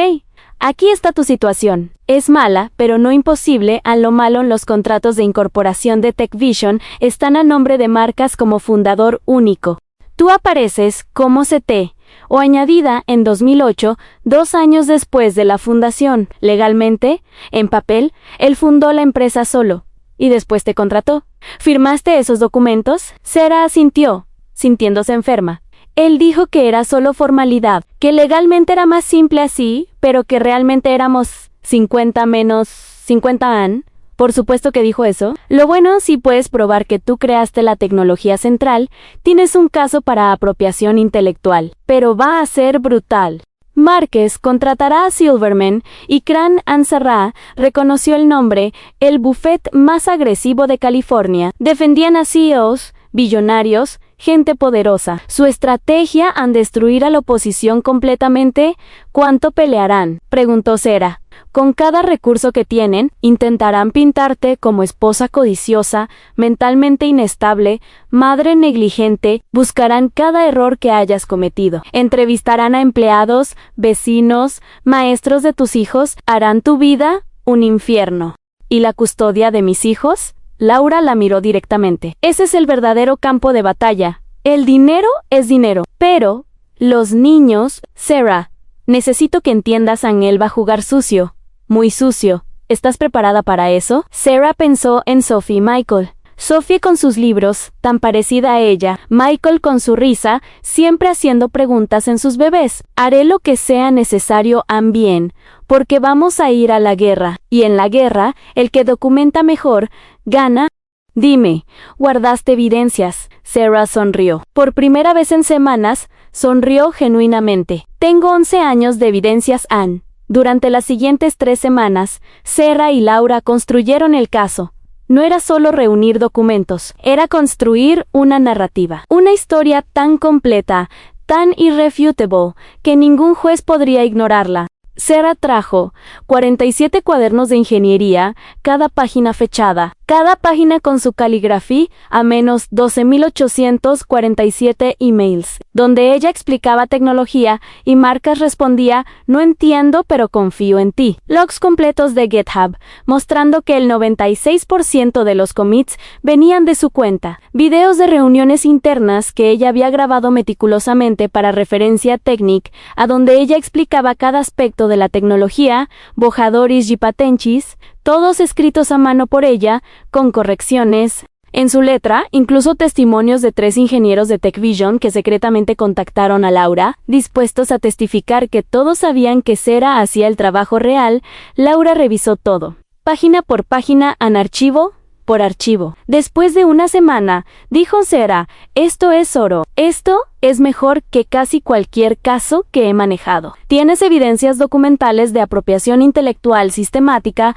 aquí está tu situación. Es mala, pero no imposible. Lo malo en los contratos de incorporación de TechVision están a nombre de marcas como fundador único. Tú apareces como CT, o añadida en 2008, 2 años después de la fundación. Legalmente, en papel, él fundó la empresa solo, y después te contrató. ¿Firmaste esos documentos? Sarah asintió, sintiéndose enferma. Él dijo que era solo formalidad, que legalmente era más simple así, pero que realmente éramos 50 menos 50 Por supuesto que dijo eso. Lo bueno, si puedes probar que tú creaste la tecnología central, tienes un caso para apropiación intelectual, pero va a ser brutal. Márquez contratará a Silverman y Ansarrah reconoció el nombre, el buffet más agresivo de California. Defendían a CEOs, billonarios, gente poderosa. Su estrategia destruir a la oposición completamente. ¿Cuánto pelearán?, preguntó Sarah. Con cada recurso que tienen, intentarán pintarte como esposa codiciosa, mentalmente inestable, madre negligente, buscarán cada error que hayas cometido. Entrevistarán a empleados, vecinos, maestros de tus hijos, harán tu vida un infierno. ¿Y la custodia de mis hijos? Laura la miró directamente. Ese es el verdadero campo de batalla. El dinero es dinero, pero los niños, Sarah, necesito que entiendas, él va a jugar sucio. Muy sucio. ¿Estás preparada para eso? Sarah pensó en Sophie y Michael. Sophie con sus libros, tan parecida a ella, Michael con su risa, siempre haciendo preguntas en sus bebés. Haré lo que sea necesario, bien, porque vamos a ir a la guerra, y en la guerra, el que documenta mejor, gana. Dime, ¿guardaste evidencias? Sarah sonrió. Por primera vez en semanas, sonrió genuinamente. Tengo 11 años de evidencias, Anne. Durante las siguientes 3 semanas, Sarah y Laura construyeron el caso. No era solo reunir documentos, era construir una narrativa. Una historia tan completa, tan irrefutable, que ningún juez podría ignorarla. Sarah trajo 47 cuadernos de ingeniería, cada página fechada, cada página con su caligrafía, a menos 12.847 emails, donde ella explicaba tecnología y Marcus respondía, no entiendo pero confío en ti. Logs completos de GitHub, mostrando que el 96% de los commits venían de su cuenta. Videos de reuniones internas que ella había grabado meticulosamente para referencia técnica, a donde ella explicaba cada aspecto de la tecnología, bojadoris y patenchis, todos escritos a mano por ella, con correcciones. En su letra, incluso testimonios de 3 ingenieros de TechVision que secretamente contactaron a Laura, dispuestos a testificar que todos sabían que Sarah hacía el trabajo real. Laura revisó todo, página por página, archivo por archivo. Después de una semana, dijo Sarah, esto es oro, esto es mejor que casi cualquier caso que he manejado. Tienes evidencias documentales de apropiación intelectual sistemática,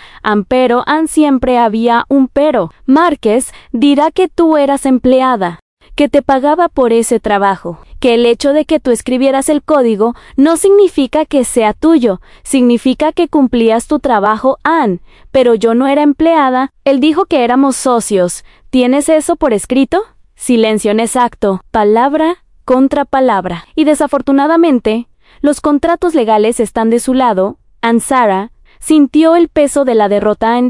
pero siempre había un pero. Marcus dirá que tú eras empleada, que te pagaba por ese trabajo, que el hecho de que tú escribieras el código no significa que sea tuyo, significa que cumplías tu trabajo, pero yo no era empleada. Él dijo que éramos socios. ¿Tienes eso por escrito? Silencio inexacto, palabra contra palabra. Y desafortunadamente, los contratos legales están de su lado. Sarah sintió el peso de la derrota.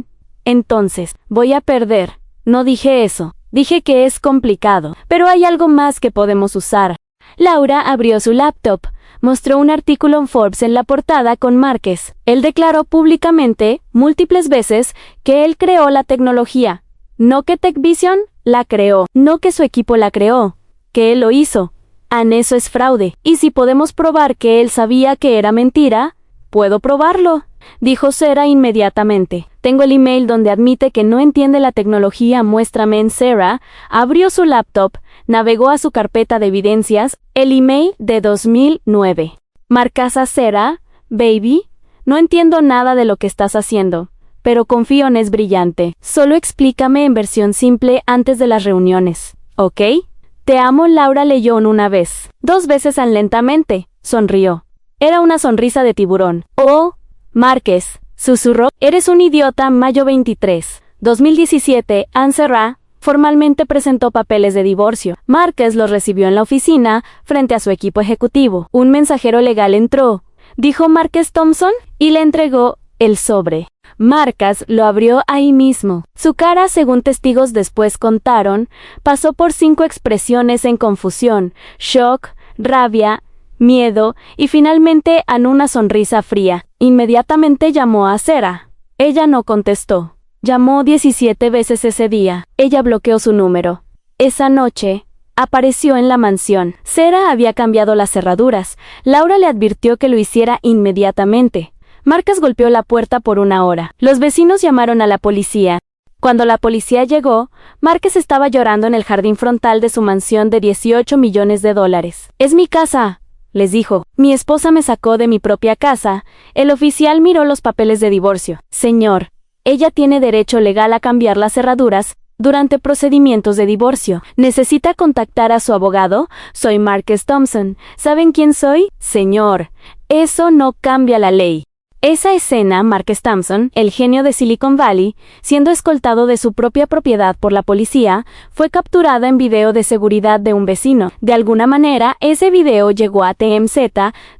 Entonces, voy a perder. No dije eso. Dije que es complicado, pero hay algo más que podemos usar. Laura abrió su laptop, mostró un artículo en Forbes en la portada con Marcus. Él declaró públicamente, múltiples veces, que él creó la tecnología. No que TechVision la creó, no que su equipo la creó, que él lo hizo. Eso es fraude. Y si podemos probar que él sabía que era mentira, puedo probarlo, dijo Sarah inmediatamente. Tengo el email donde admite que no entiende la tecnología, muéstrame. Sarah abrió su laptop, navegó a su carpeta de evidencias, el email de 2009. Marcus a Sarah, baby, no entiendo nada de lo que estás haciendo, pero confío en es brillante. Solo explícame en versión simple antes de las reuniones, ¿ok? Te amo. Laura leyó una vez, 2 veces lentamente, sonrió. Era una sonrisa de tiburón. Oh, Marcus, susurró, eres un idiota. Mayo 23, 2017, Sarah formalmente presentó papeles de divorcio. Marcus los recibió en la oficina, frente a su equipo ejecutivo. Un mensajero legal entró, dijo Marcus Thompson, y le entregó el sobre. Marcus lo abrió ahí mismo. Su cara, según testigos después contaron, pasó por 5 expresiones en confusión, shock, rabia, miedo y finalmente una sonrisa fría. Inmediatamente llamó a Sarah. Ella no contestó. Llamó 17 veces ese día. Ella bloqueó su número. Esa noche, apareció en la mansión. Sarah había cambiado las cerraduras. Laura le advirtió que lo hiciera inmediatamente. Marcus golpeó la puerta por 1 hora. Los vecinos llamaron a la policía. Cuando la policía llegó, Marcus estaba llorando en el jardín frontal de su mansión de $18 millones. Es mi casa, les dijo. Mi esposa me sacó de mi propia casa. El oficial miró los papeles de divorcio. Señor, ella tiene derecho legal a cambiar las cerraduras durante procedimientos de divorcio. ¿Necesita contactar a su abogado? Soy Marcus Thompson. ¿Saben quién soy? Señor, eso no cambia la ley. Esa escena, Marcus Thompson, el genio de Silicon Valley, siendo escoltado de su propia propiedad por la policía, fue capturada en video de seguridad de un vecino. De alguna manera, ese video llegó a TMZ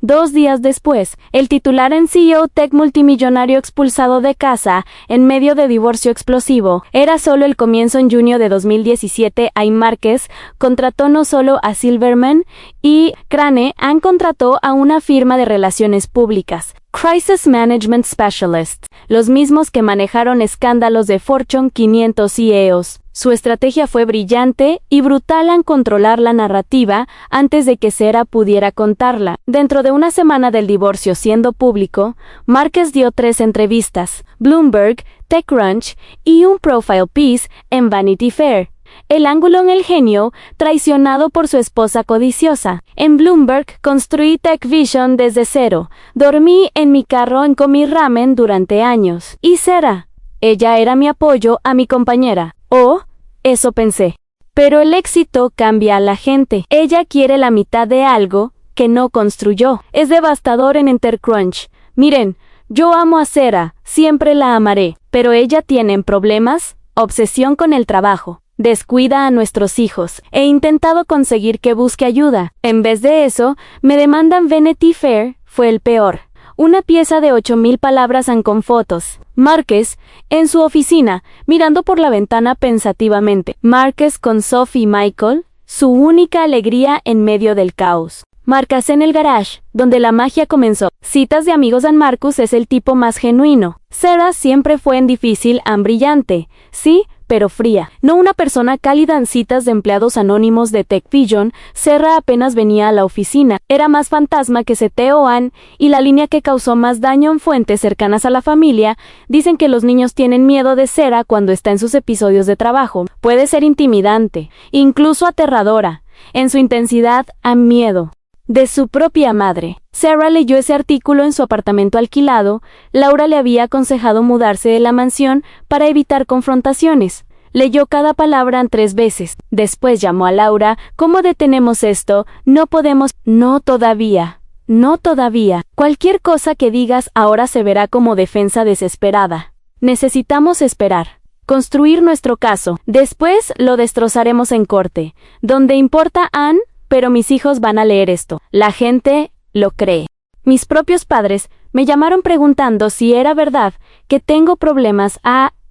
2 días después. El titular en CEO Tech multimillonario expulsado de casa en medio de divorcio explosivo. Era solo el comienzo. En junio de 2017, Marcus contrató no solo a Silverman y Crane, contrató a una firma de relaciones públicas, Crisis Management Specialist, los mismos que manejaron escándalos de Fortune 500 CEOs. Su estrategia fue brillante y brutal en controlar la narrativa antes de que Sarah pudiera contarla. Dentro de una semana del divorcio siendo público, Marcus dio 3 entrevistas, Bloomberg, TechCrunch y un profile piece en Vanity Fair. El ángulo en el genio, traicionado por su esposa codiciosa. En Bloomberg, construí TechVision desde cero. Dormí en mi carro y comí ramen durante años. Y Sarah, ella era mi apoyo a mi compañera. Oh, eso pensé. Pero el éxito cambia a la gente. Ella quiere la mitad de algo que no construyó. Es devastador en TechCrunch. Miren, yo amo a Sarah, siempre la amaré. Pero ella tiene problemas. obsesión con el trabajo, descuida a nuestros hijos. He intentado conseguir que busque ayuda. En vez de eso, me demandan Vanity Fair, fue el peor. Una pieza de 8,000 palabras con fotos. Márquez, en su oficina, mirando por la ventana pensativamente. Márquez con Sophie y Michael, su única alegría en medio del caos. Marcas en el garage, donde la magia comenzó. Citas de amigos. Marcus es el tipo más genuino. Sarah siempre fue difícil, brillante. Sí, pero fría. No una persona cálida. En citas de empleados anónimos de Tech Vision, Sarah apenas venía a la oficina. Era más fantasma que CTOan, y la línea que causó más daño en fuentes cercanas a la familia, dicen que los niños tienen miedo de Sarah cuando está en sus episodios de trabajo. Puede ser intimidante, incluso aterradora. En su intensidad, a miedo de su propia madre. Sarah leyó ese artículo en su apartamento alquilado. Laura le había aconsejado mudarse de la mansión para evitar confrontaciones. Leyó cada palabra 3 veces. Después llamó a Laura. ¿Cómo detenemos esto? No podemos. No todavía. No todavía. Cualquier cosa que digas ahora se verá como defensa desesperada. Necesitamos esperar. Construir nuestro caso. Después lo destrozaremos en corte. Donde importa, Anne. Pero mis hijos van a leer esto. La gente lo cree. Mis propios padres me llamaron preguntando si era verdad que tengo problemas.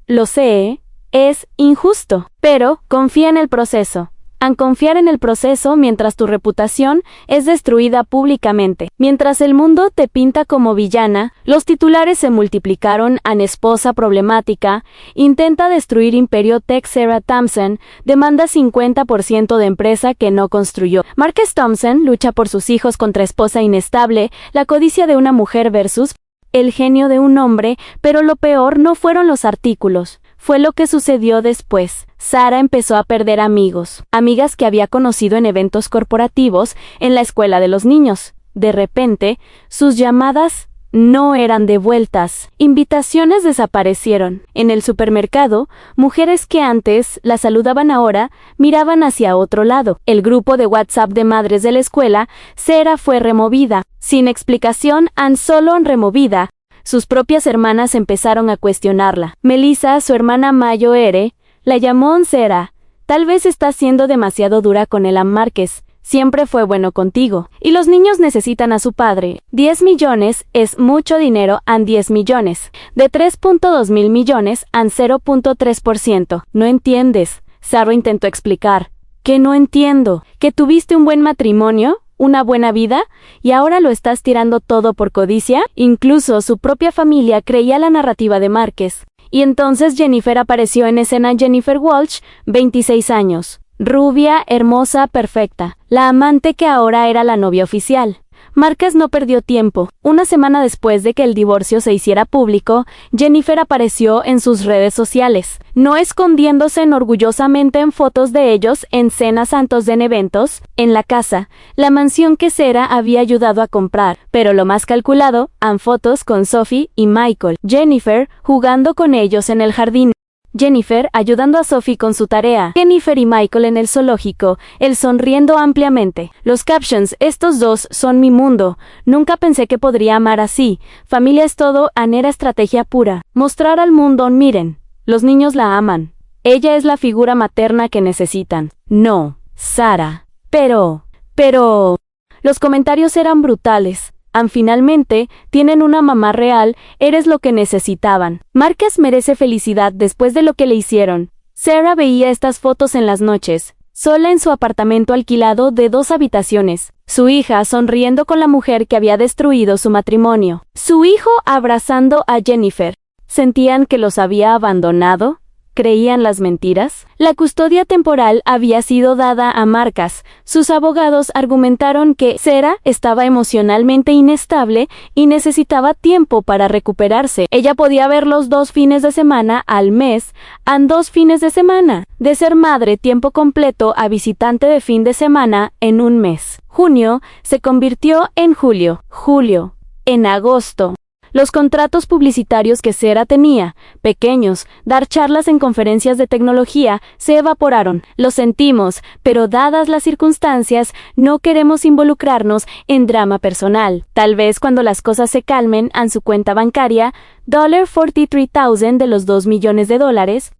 Lo sé, es injusto. Pero confía en el proceso. Confiar en el proceso mientras tu reputación es destruida públicamente. Mientras el mundo te pinta como villana, los titulares se multiplicaron. Esposa problemática, intenta destruir imperio tech. Sarah Thompson demanda 50% de empresa que no construyó. Marcus Thompson lucha por sus hijos contra esposa inestable. La codicia de una mujer versus el genio de un hombre. Pero lo peor no fueron los artículos. Fue lo que sucedió después. Sarah empezó a perder amigos, amigas que había conocido en eventos corporativos, en la escuela de los niños. De repente, sus llamadas no eran devueltas. Invitaciones desaparecieron. En el supermercado, mujeres que antes la saludaban ahora miraban hacia otro lado. El grupo de WhatsApp de madres de la escuela, Sarah fue removida. Sin explicación, solo removida. Sus propias hermanas empezaron a cuestionarla. Melissa, su hermana mayor, la llamó Sarah. Tal vez estás siendo demasiado dura con él. Márquez siempre fue bueno contigo. Y los niños necesitan a su padre. 10 millones es mucho dinero. 10 millones. De 3.2 mil millones, 0.3%. No entiendes. Sarah intentó explicar. ¿Qué no entiendo? ¿Que tuviste un buen matrimonio? ¿Una buena vida? ¿Y ahora lo estás tirando todo por codicia? Incluso su propia familia creía la narrativa de Márquez. Y entonces Jennifer apareció en escena. Jennifer Walsh, 26 años. Rubia, hermosa, perfecta. La amante que ahora era la novia oficial. Márquez no perdió tiempo. Una semana después de que el divorcio se hiciera público, Jennifer apareció en sus redes sociales, no escondiéndose orgullosamente en fotos de ellos en cenas santos en eventos, en la casa, la mansión que Sarah había ayudado a comprar, pero lo más calculado, fotos con Sophie y Michael. Jennifer jugando con ellos en el jardín. Jennifer ayudando a Sophie con su tarea. Jennifer y Michael en el zoológico, él sonriendo ampliamente. Los captions, estos dos son mi mundo. Nunca pensé que podría amar así. Familia es todo. Era estrategia pura. Mostrar al mundo, miren, los niños la aman. Ella es la figura materna que necesitan. No, Sarah. Pero... Los comentarios eran brutales. Finalmente, tienen una mamá real, eres lo que necesitaban. Márquez merece felicidad después de lo que le hicieron. Sarah veía estas fotos en las noches, sola en su apartamento alquilado de 2 habitaciones. Su hija sonriendo con la mujer que había destruido su matrimonio. Su hijo abrazando a Jennifer. ¿Sentían que los había abandonado? ¿Creían las mentiras? La custodia temporal había sido dada a Márquez. Sus abogados argumentaron que Sarah estaba emocionalmente inestable y necesitaba tiempo para recuperarse. Ella podía verlos 2 fines de semana al mes, 2 fines de semana. De ser madre tiempo completo a visitante de fin de semana en un mes. Junio se convirtió en julio. Julio. En agosto. Los contratos publicitarios que Sarah tenía, pequeños, dar charlas en conferencias de tecnología, se evaporaron. Lo sentimos, pero dadas las circunstancias, no queremos involucrarnos en drama personal. Tal vez cuando las cosas se calmen en su cuenta bancaria, $43,000 de los $2 millones,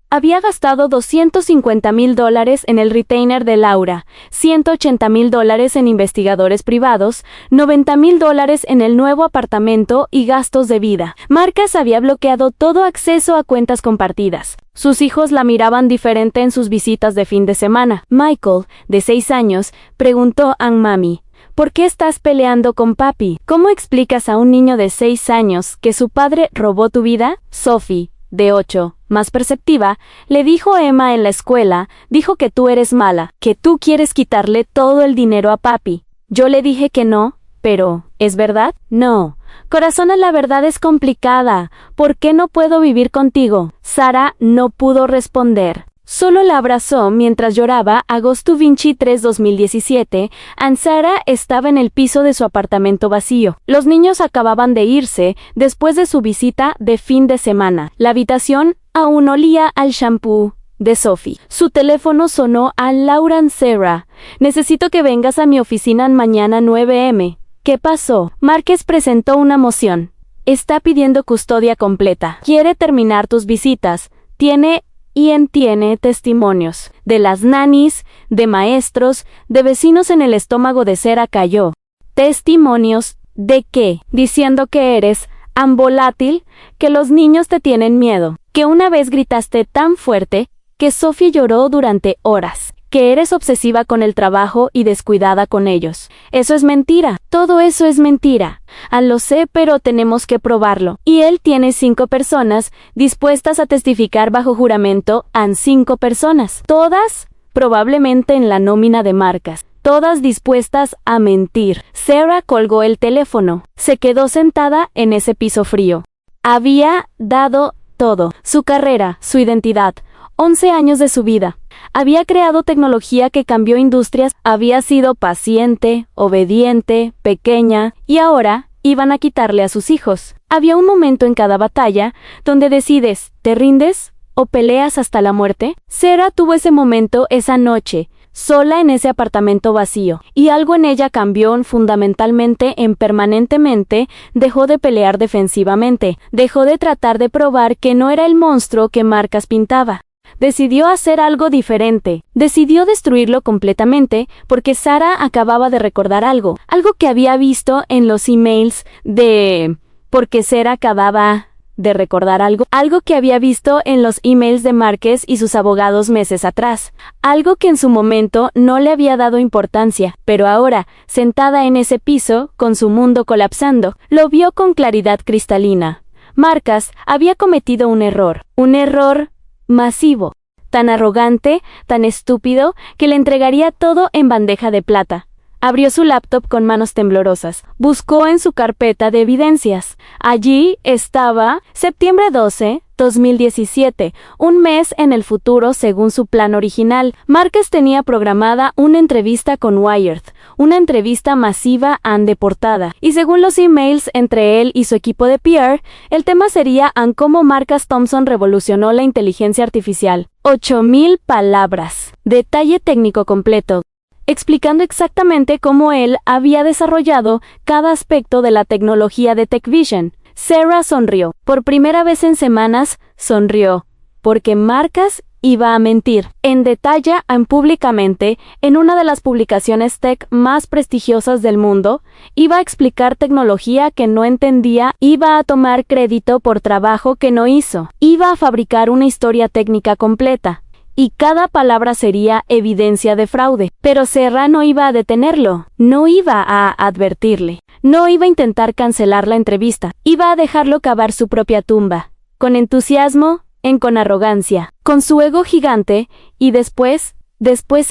Había gastado $250,000 en el retainer de Laura, $180,000 en investigadores privados, $90,000 en el nuevo apartamento y gastos de vida. Marcus había bloqueado todo acceso a cuentas compartidas. Sus hijos la miraban diferente en sus visitas de fin de semana. Michael, de 6 años, preguntó a mami: ¿por qué estás peleando con papi? ¿Cómo explicas a un niño de 6 años que su padre robó tu vida? Sophie, de 8, más perceptiva, le dijo a Emma en la escuela, dijo que tú eres mala, que tú quieres quitarle todo el dinero a papi. Yo le dije que no, pero, ¿es verdad? No. Corazona, la verdad es complicada. ¿Por qué no puedo vivir contigo? Sarah no pudo responder. Solo la abrazó mientras lloraba. Agosto 23, 2017, Sarah estaba en el piso de su apartamento vacío. Los niños acababan de irse después de su visita de fin de semana. La habitación aún olía al shampoo de Sophie. Su teléfono sonó a Laura. Sarah, necesito que vengas a mi oficina mañana 9 m. ¿Qué pasó? Marcus presentó una moción. Está pidiendo custodia completa. Quiere terminar tus visitas. Tiene testimonios de las nannies, de maestros, de vecinos. En el estómago de Sarah cayó. ¿Testimonios de qué? Diciendo que eres tan volátil, que los niños te tienen miedo, que una vez gritaste tan fuerte que Sophie lloró durante horas, que eres obsesiva con el trabajo y descuidada con ellos. Eso es mentira. Todo eso es mentira. Lo sé, pero tenemos que probarlo. Y él tiene 5 personas dispuestas a testificar bajo juramento. 5 personas. Todas probablemente en la nómina de Marcus. Todas dispuestas a mentir. Sarah colgó el teléfono. Se quedó sentada en ese piso frío. Había dado todo. Su carrera, su identidad, 11 años de su vida. Había creado tecnología que cambió industrias, había sido paciente, obediente, pequeña, y ahora iban a quitarle a sus hijos. Había un momento en cada batalla donde decides, ¿te rindes o peleas hasta la muerte? Sarah tuvo ese momento esa noche, sola en ese apartamento vacío, y algo en ella cambió fundamentalmente, permanentemente. Dejó de pelear defensivamente, dejó de tratar de probar que no era el monstruo que Marcus pintaba. Decidió hacer algo diferente. Decidió destruirlo completamente porque Sarah acababa de recordar algo que había visto en los emails porque Sarah acababa de recordar algo que había visto en los emails de Marcus y sus abogados meses atrás, algo que en su momento no le había dado importancia, pero ahora, sentada en ese piso, con su mundo colapsando, lo vio con claridad cristalina. Marcus había cometido un error masivo, tan arrogante, tan estúpido, que le entregaría todo en bandeja de plata. Abrió su laptop con manos temblorosas. Buscó en su carpeta de evidencias. Allí estaba septiembre 12, 2017, un mes en el futuro según su plan original. Marcus tenía programada una entrevista con Wired, una entrevista masiva de portada, y según los emails entre él y su equipo de PR, el tema sería cómo Marcus Thompson revolucionó la inteligencia artificial. 8,000 palabras. Detalle técnico completo, explicando exactamente cómo él había desarrollado cada aspecto de la tecnología de TechVision. Sarah sonrió. Por primera vez en semanas, sonrió, porque Marcus iba a mentir. En detalle, públicamente, en una de las publicaciones tech más prestigiosas del mundo, iba a explicar tecnología que no entendía, iba a tomar crédito por trabajo que no hizo, iba a fabricar una historia técnica completa. Y cada palabra sería evidencia de fraude. Pero Sarah no iba a detenerlo, no iba a advertirle, no iba a intentar cancelar la entrevista, iba a dejarlo cavar su propia tumba, con entusiasmo, con arrogancia, con su ego gigante, y después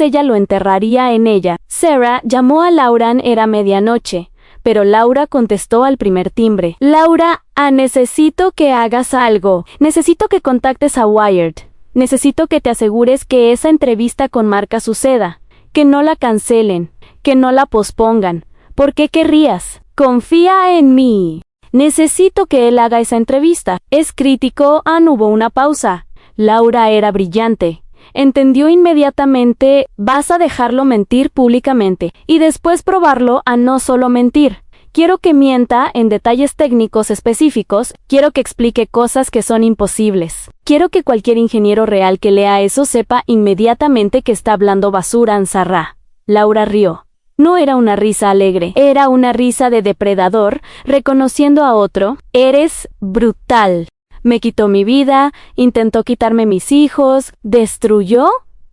ella lo enterraría en ella. Sarah llamó a Laura. Era medianoche, pero Laura contestó al primer timbre. Laura, necesito que hagas algo, necesito que contactes a Wired. Necesito que te asegures que esa entrevista con Marcus suceda, que no la cancelen, que no la pospongan. ¿Por qué querrías? Confía en mí. Necesito que él haga esa entrevista. Es crítico. Hubo una pausa. Laura era brillante. Entendió inmediatamente. Vas a dejarlo mentir públicamente y después probarlo a no solo mentir. Quiero que mienta en detalles técnicos específicos, quiero que explique cosas que son imposibles. Quiero que cualquier ingeniero real que lea eso sepa inmediatamente que está hablando basura Ansarrah. Laura rió. No era una risa alegre, era una risa de depredador, reconociendo a otro. Eres brutal. Me quitó mi vida, intentó quitarme mis hijos, destruyó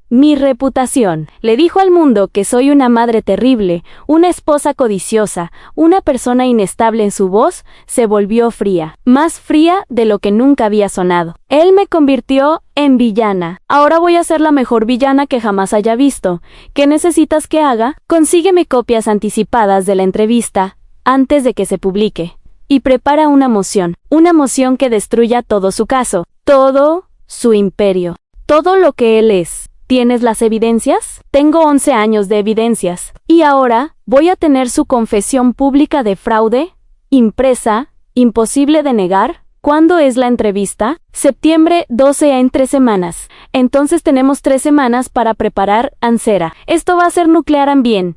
mi reputación. Le dijo al mundo que soy una madre terrible, una esposa codiciosa, una persona inestable. En su voz se volvió fría, más fría de lo que nunca había sonado. Él me convirtió en villana. Ahora voy a ser la mejor villana que jamás haya visto. ¿Qué necesitas que haga? Consígueme copias anticipadas de la entrevista antes de que se publique. Y prepara una moción que destruya todo su caso, todo su imperio, todo lo que él es. ¿Tienes las evidencias? Tengo 11 años de evidencias. Y ahora voy a tener su confesión pública de fraude, impresa, imposible de negar. ¿Cuándo es la entrevista? Septiembre 12 en 3 semanas. Entonces tenemos 3 semanas para preparar Ansarrah. Esto va a ser nuclearan bien.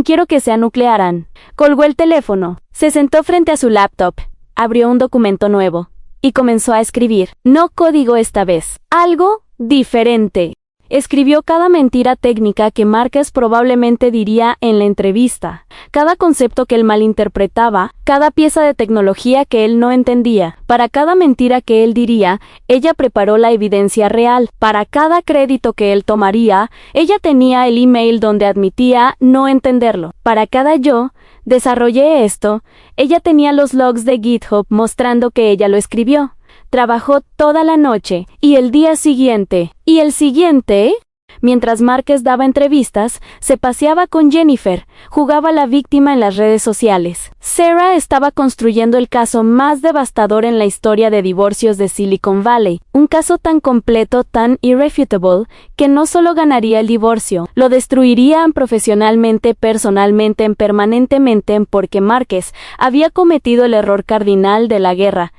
Quiero que sea nuclearan. Colgó el teléfono. Se sentó frente a su laptop. Abrió un documento nuevo. Y comenzó a escribir. No código esta vez. Algo diferente. Escribió cada mentira técnica que Márquez probablemente diría en la entrevista, cada concepto que él malinterpretaba, cada pieza de tecnología que él no entendía. Para cada mentira que él diría, ella preparó la evidencia real. Para cada crédito que él tomaría, ella tenía el email donde admitía no entenderlo. Para cada yo desarrollé esto, ella tenía los logs de GitHub mostrando que ella lo escribió. Trabajó toda la noche, y el día siguiente, y el siguiente. Mientras Márquez daba entrevistas, se paseaba con Jennifer, jugaba a la víctima en las redes sociales. Sarah estaba construyendo el caso más devastador en la historia de divorcios de Silicon Valley, un caso tan completo, tan irrefutable, que no solo ganaría el divorcio, lo destruirían profesionalmente, personalmente, permanentemente, porque Márquez había cometido el error cardinal de la guerra.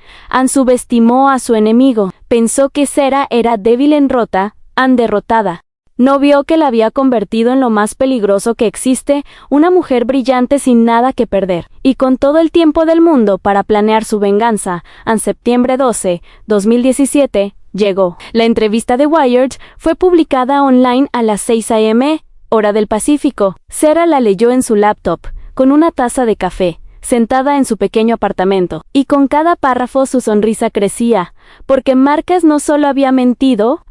Subestimó a su enemigo, pensó que Sarah era débil en rota, derrotada. No vio que la había convertido en lo más peligroso que existe, una mujer brillante sin nada que perder, y con todo el tiempo del mundo para planear su venganza. En septiembre 12, 2017, llegó. La entrevista de Wired fue publicada online a las 6 a.m., hora del Pacífico. Sarah la leyó en su laptop, con una taza de café, sentada en su pequeño apartamento, y con cada párrafo su sonrisa crecía, porque Márquez no solo había mentido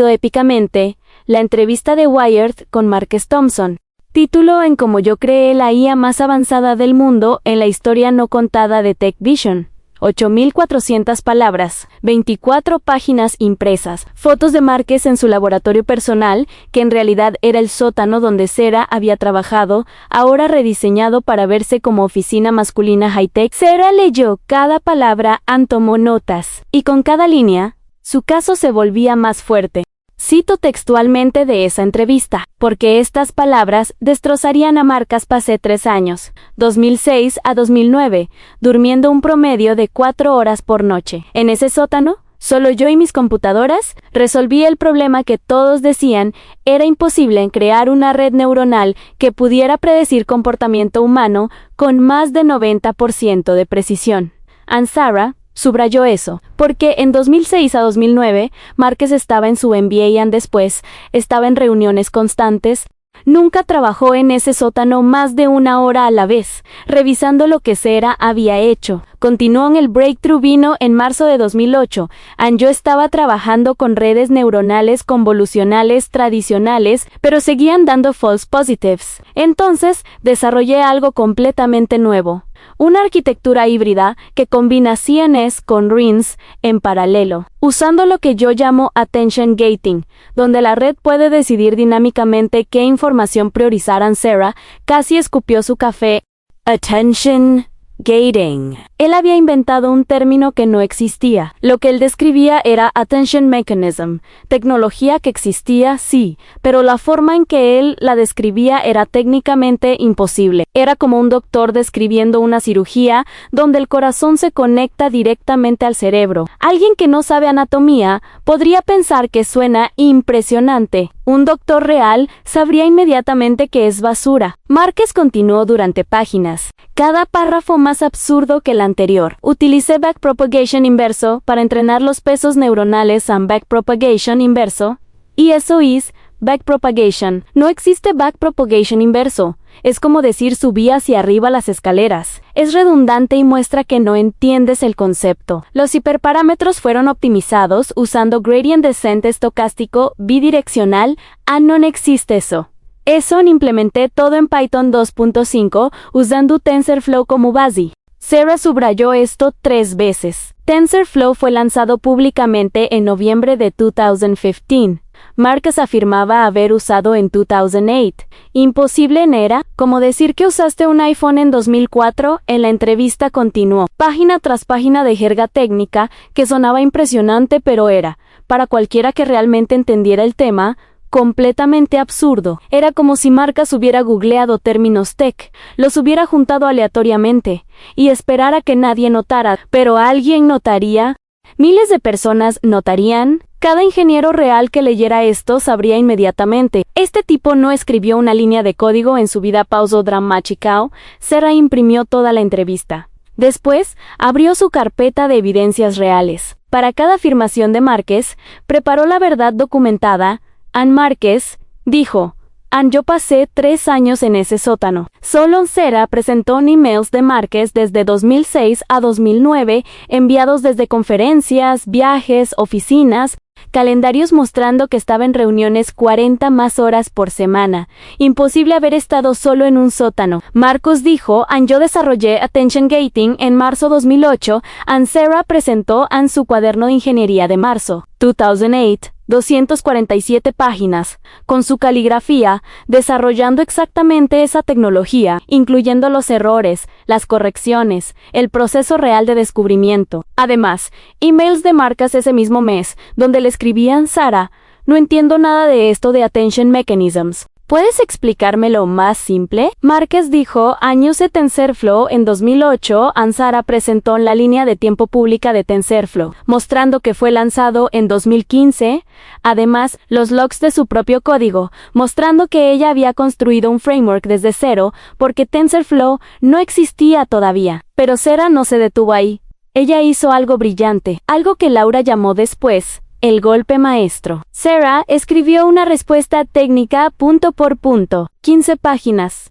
épicamente. La entrevista de Wired con Márquez Thompson. Título en Como yo creé la IA más avanzada del mundo en la historia no contada de TechVision. 8.400 palabras, 24 páginas impresas, fotos de Márquez en su laboratorio personal, que en realidad era el sótano donde Sarah había trabajado, ahora rediseñado para verse como oficina masculina high-tech. Sarah leyó cada palabra, tomó notas, y con cada línea, su caso se volvía más fuerte. Cito textualmente de esa entrevista, porque estas palabras destrozarían a Márquez. Pasé 3 años, 2006 a 2009, durmiendo un promedio de 4 horas por noche. En ese sótano, solo yo y mis computadoras, resolví el problema que todos decían era imposible: crear una red neuronal que pudiera predecir comportamiento humano con más de 90% de precisión. Ansarrah subrayó eso, porque en 2006 a 2009, Márquez estaba en su MBA y después estaba en reuniones constantes. Nunca trabajó en ese sótano más de 1 hora a la vez, revisando lo que Sarah había hecho. Continuó en el breakthrough. Vino en marzo de 2008. Yo estaba trabajando con redes neuronales convolucionales tradicionales, pero seguían dando false positives. Entonces, desarrollé algo completamente nuevo. Una arquitectura híbrida que combina CNS con RINS en paralelo, usando lo que yo llamo Attention Gating, donde la red puede decidir dinámicamente qué información priorizar. Ansarrah casi escupió su café. Attention Gating. Él había inventado un término que no existía. Lo que él describía era Attention Mechanism, tecnología que existía, sí, pero la forma en que él la describía era técnicamente imposible. Era como un doctor describiendo una cirugía donde el corazón se conecta directamente al cerebro. Alguien que no sabe anatomía podría pensar que suena impresionante. Un doctor real sabría inmediatamente que es basura. Márquez continuó durante páginas, cada párrafo más absurdo que el anterior. Utilicé backpropagation inverso para entrenar los pesos neuronales en backpropagation inverso, y eso es backpropagation. No existe backpropagation inverso. Es como decir subí hacia arriba las escaleras. Es redundante y muestra que no entiendes el concepto. Los hiperparámetros fueron optimizados usando gradient descent estocástico bidireccional. No existe eso. Eso implementé todo en Python 2.5 usando TensorFlow como base. Sarah subrayó esto 3 veces. TensorFlow fue lanzado públicamente en noviembre de 2015. Márquez afirmaba haber usado en 2008. Imposible era, como decir que usaste un iPhone en 2004, en la entrevista continuó. Página tras página de jerga técnica, que sonaba impresionante pero era, para cualquiera que realmente entendiera el tema, completamente absurdo. Era como si Márquez hubiera googleado términos tech, los hubiera juntado aleatoriamente, y esperara que nadie notara, pero alguien notaría. Miles de personas notarían. Cada ingeniero real que leyera esto sabría inmediatamente. Este tipo no escribió una línea de código en su vida. Pausó dramático. Sarah imprimió toda la entrevista. Después, abrió su carpeta de evidencias reales. Para cada afirmación de Márquez, preparó la verdad documentada. Márquez dijo, yo pasé 3 años en ese sótano. Solo Sarah presentó emails de Márquez desde 2006 a 2009, enviados desde conferencias, viajes, oficinas, calendarios mostrando que estaba en reuniones 40 más horas por semana. Imposible haber estado solo en un sótano. Marcus dijo, yo desarrollé Attention Gating en marzo 2008, Sarah presentó su cuaderno de ingeniería de marzo 2008. 247 páginas, con su caligrafía, desarrollando exactamente esa tecnología, incluyendo los errores, las correcciones, el proceso real de descubrimiento. Además, emails de Márquez ese mismo mes, donde le escribían Sarah, no entiendo nada de esto de Attention Mechanisms. ¿Puedes explicármelo más simple? Márquez dijo, usé TensorFlow en 2008. Sarah presentó la línea de tiempo pública de TensorFlow, mostrando que fue lanzado en 2015. Además, los logs de su propio código, mostrando que ella había construido un framework desde cero, porque TensorFlow no existía todavía. Pero Sarah no se detuvo ahí. Ella hizo algo brillante, algo que Laura llamó después el golpe maestro. Sarah escribió una respuesta técnica punto por punto, 15 páginas,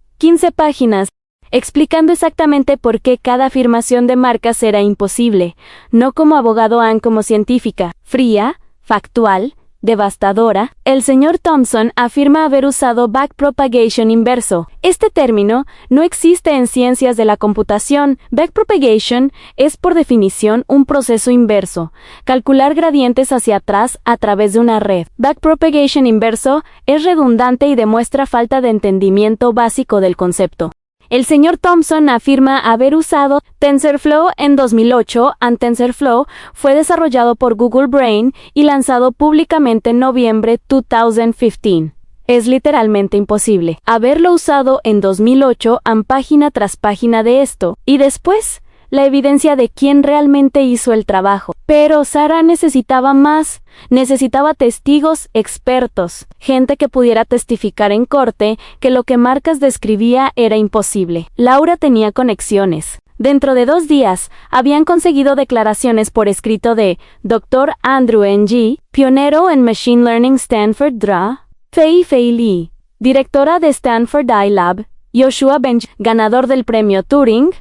explicando exactamente por qué cada afirmación de Márquez era imposible, no como abogado como científica, fría, factual, devastadora. El señor Thompson afirma haber usado backpropagation inverso. Este término no existe en ciencias de la computación. Backpropagation es por definición un proceso inverso, calcular gradientes hacia atrás a través de una red. Backpropagation inverso es redundante y demuestra falta de entendimiento básico del concepto. El señor Thompson afirma haber usado TensorFlow en 2008. TensorFlow fue desarrollado por Google Brain y lanzado públicamente en noviembre 2015. Es literalmente imposible haberlo usado en 2008 página tras página de esto. Y después, la evidencia de quién realmente hizo el trabajo. Pero Sarah necesitaba más. Necesitaba testigos expertos, gente que pudiera testificar en corte que lo que Márquez describía era imposible. Laura tenía conexiones. Dentro de 2 días, habían conseguido declaraciones por escrito de Dr. Andrew Ng, pionero en Machine Learning Stanford DRA, Fei Li, directora de Stanford iLab, Yoshua Benge, ganador del premio Turing,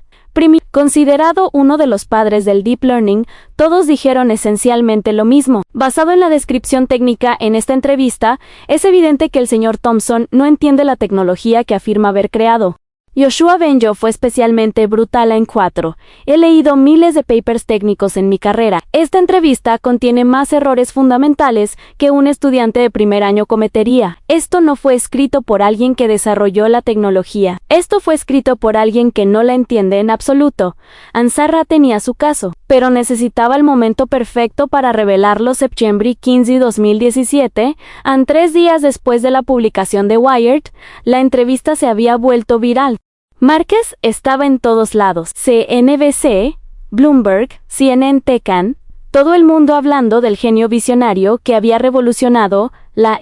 considerado uno de los padres del Deep Learning. Todos dijeron esencialmente lo mismo. Basado en la descripción técnica en esta entrevista, es evidente que el señor Thompson no entiende la tecnología que afirma haber creado. Yoshua Bengio fue especialmente brutal en 4. He leído miles de papers técnicos en mi carrera. Esta entrevista contiene más errores fundamentales que un estudiante de primer año cometería. Esto no fue escrito por alguien que desarrolló la tecnología. Esto fue escrito por alguien que no la entiende en absoluto. Sarah tenía su caso, pero necesitaba el momento perfecto para revelarlo. Septiembre 15, 2017, 3 días después de la publicación de Wired, la entrevista se había vuelto viral. Márquez estaba en todos lados. CNBC, Bloomberg, CNN Tecan, todo el mundo hablando del genio visionario que había revolucionado La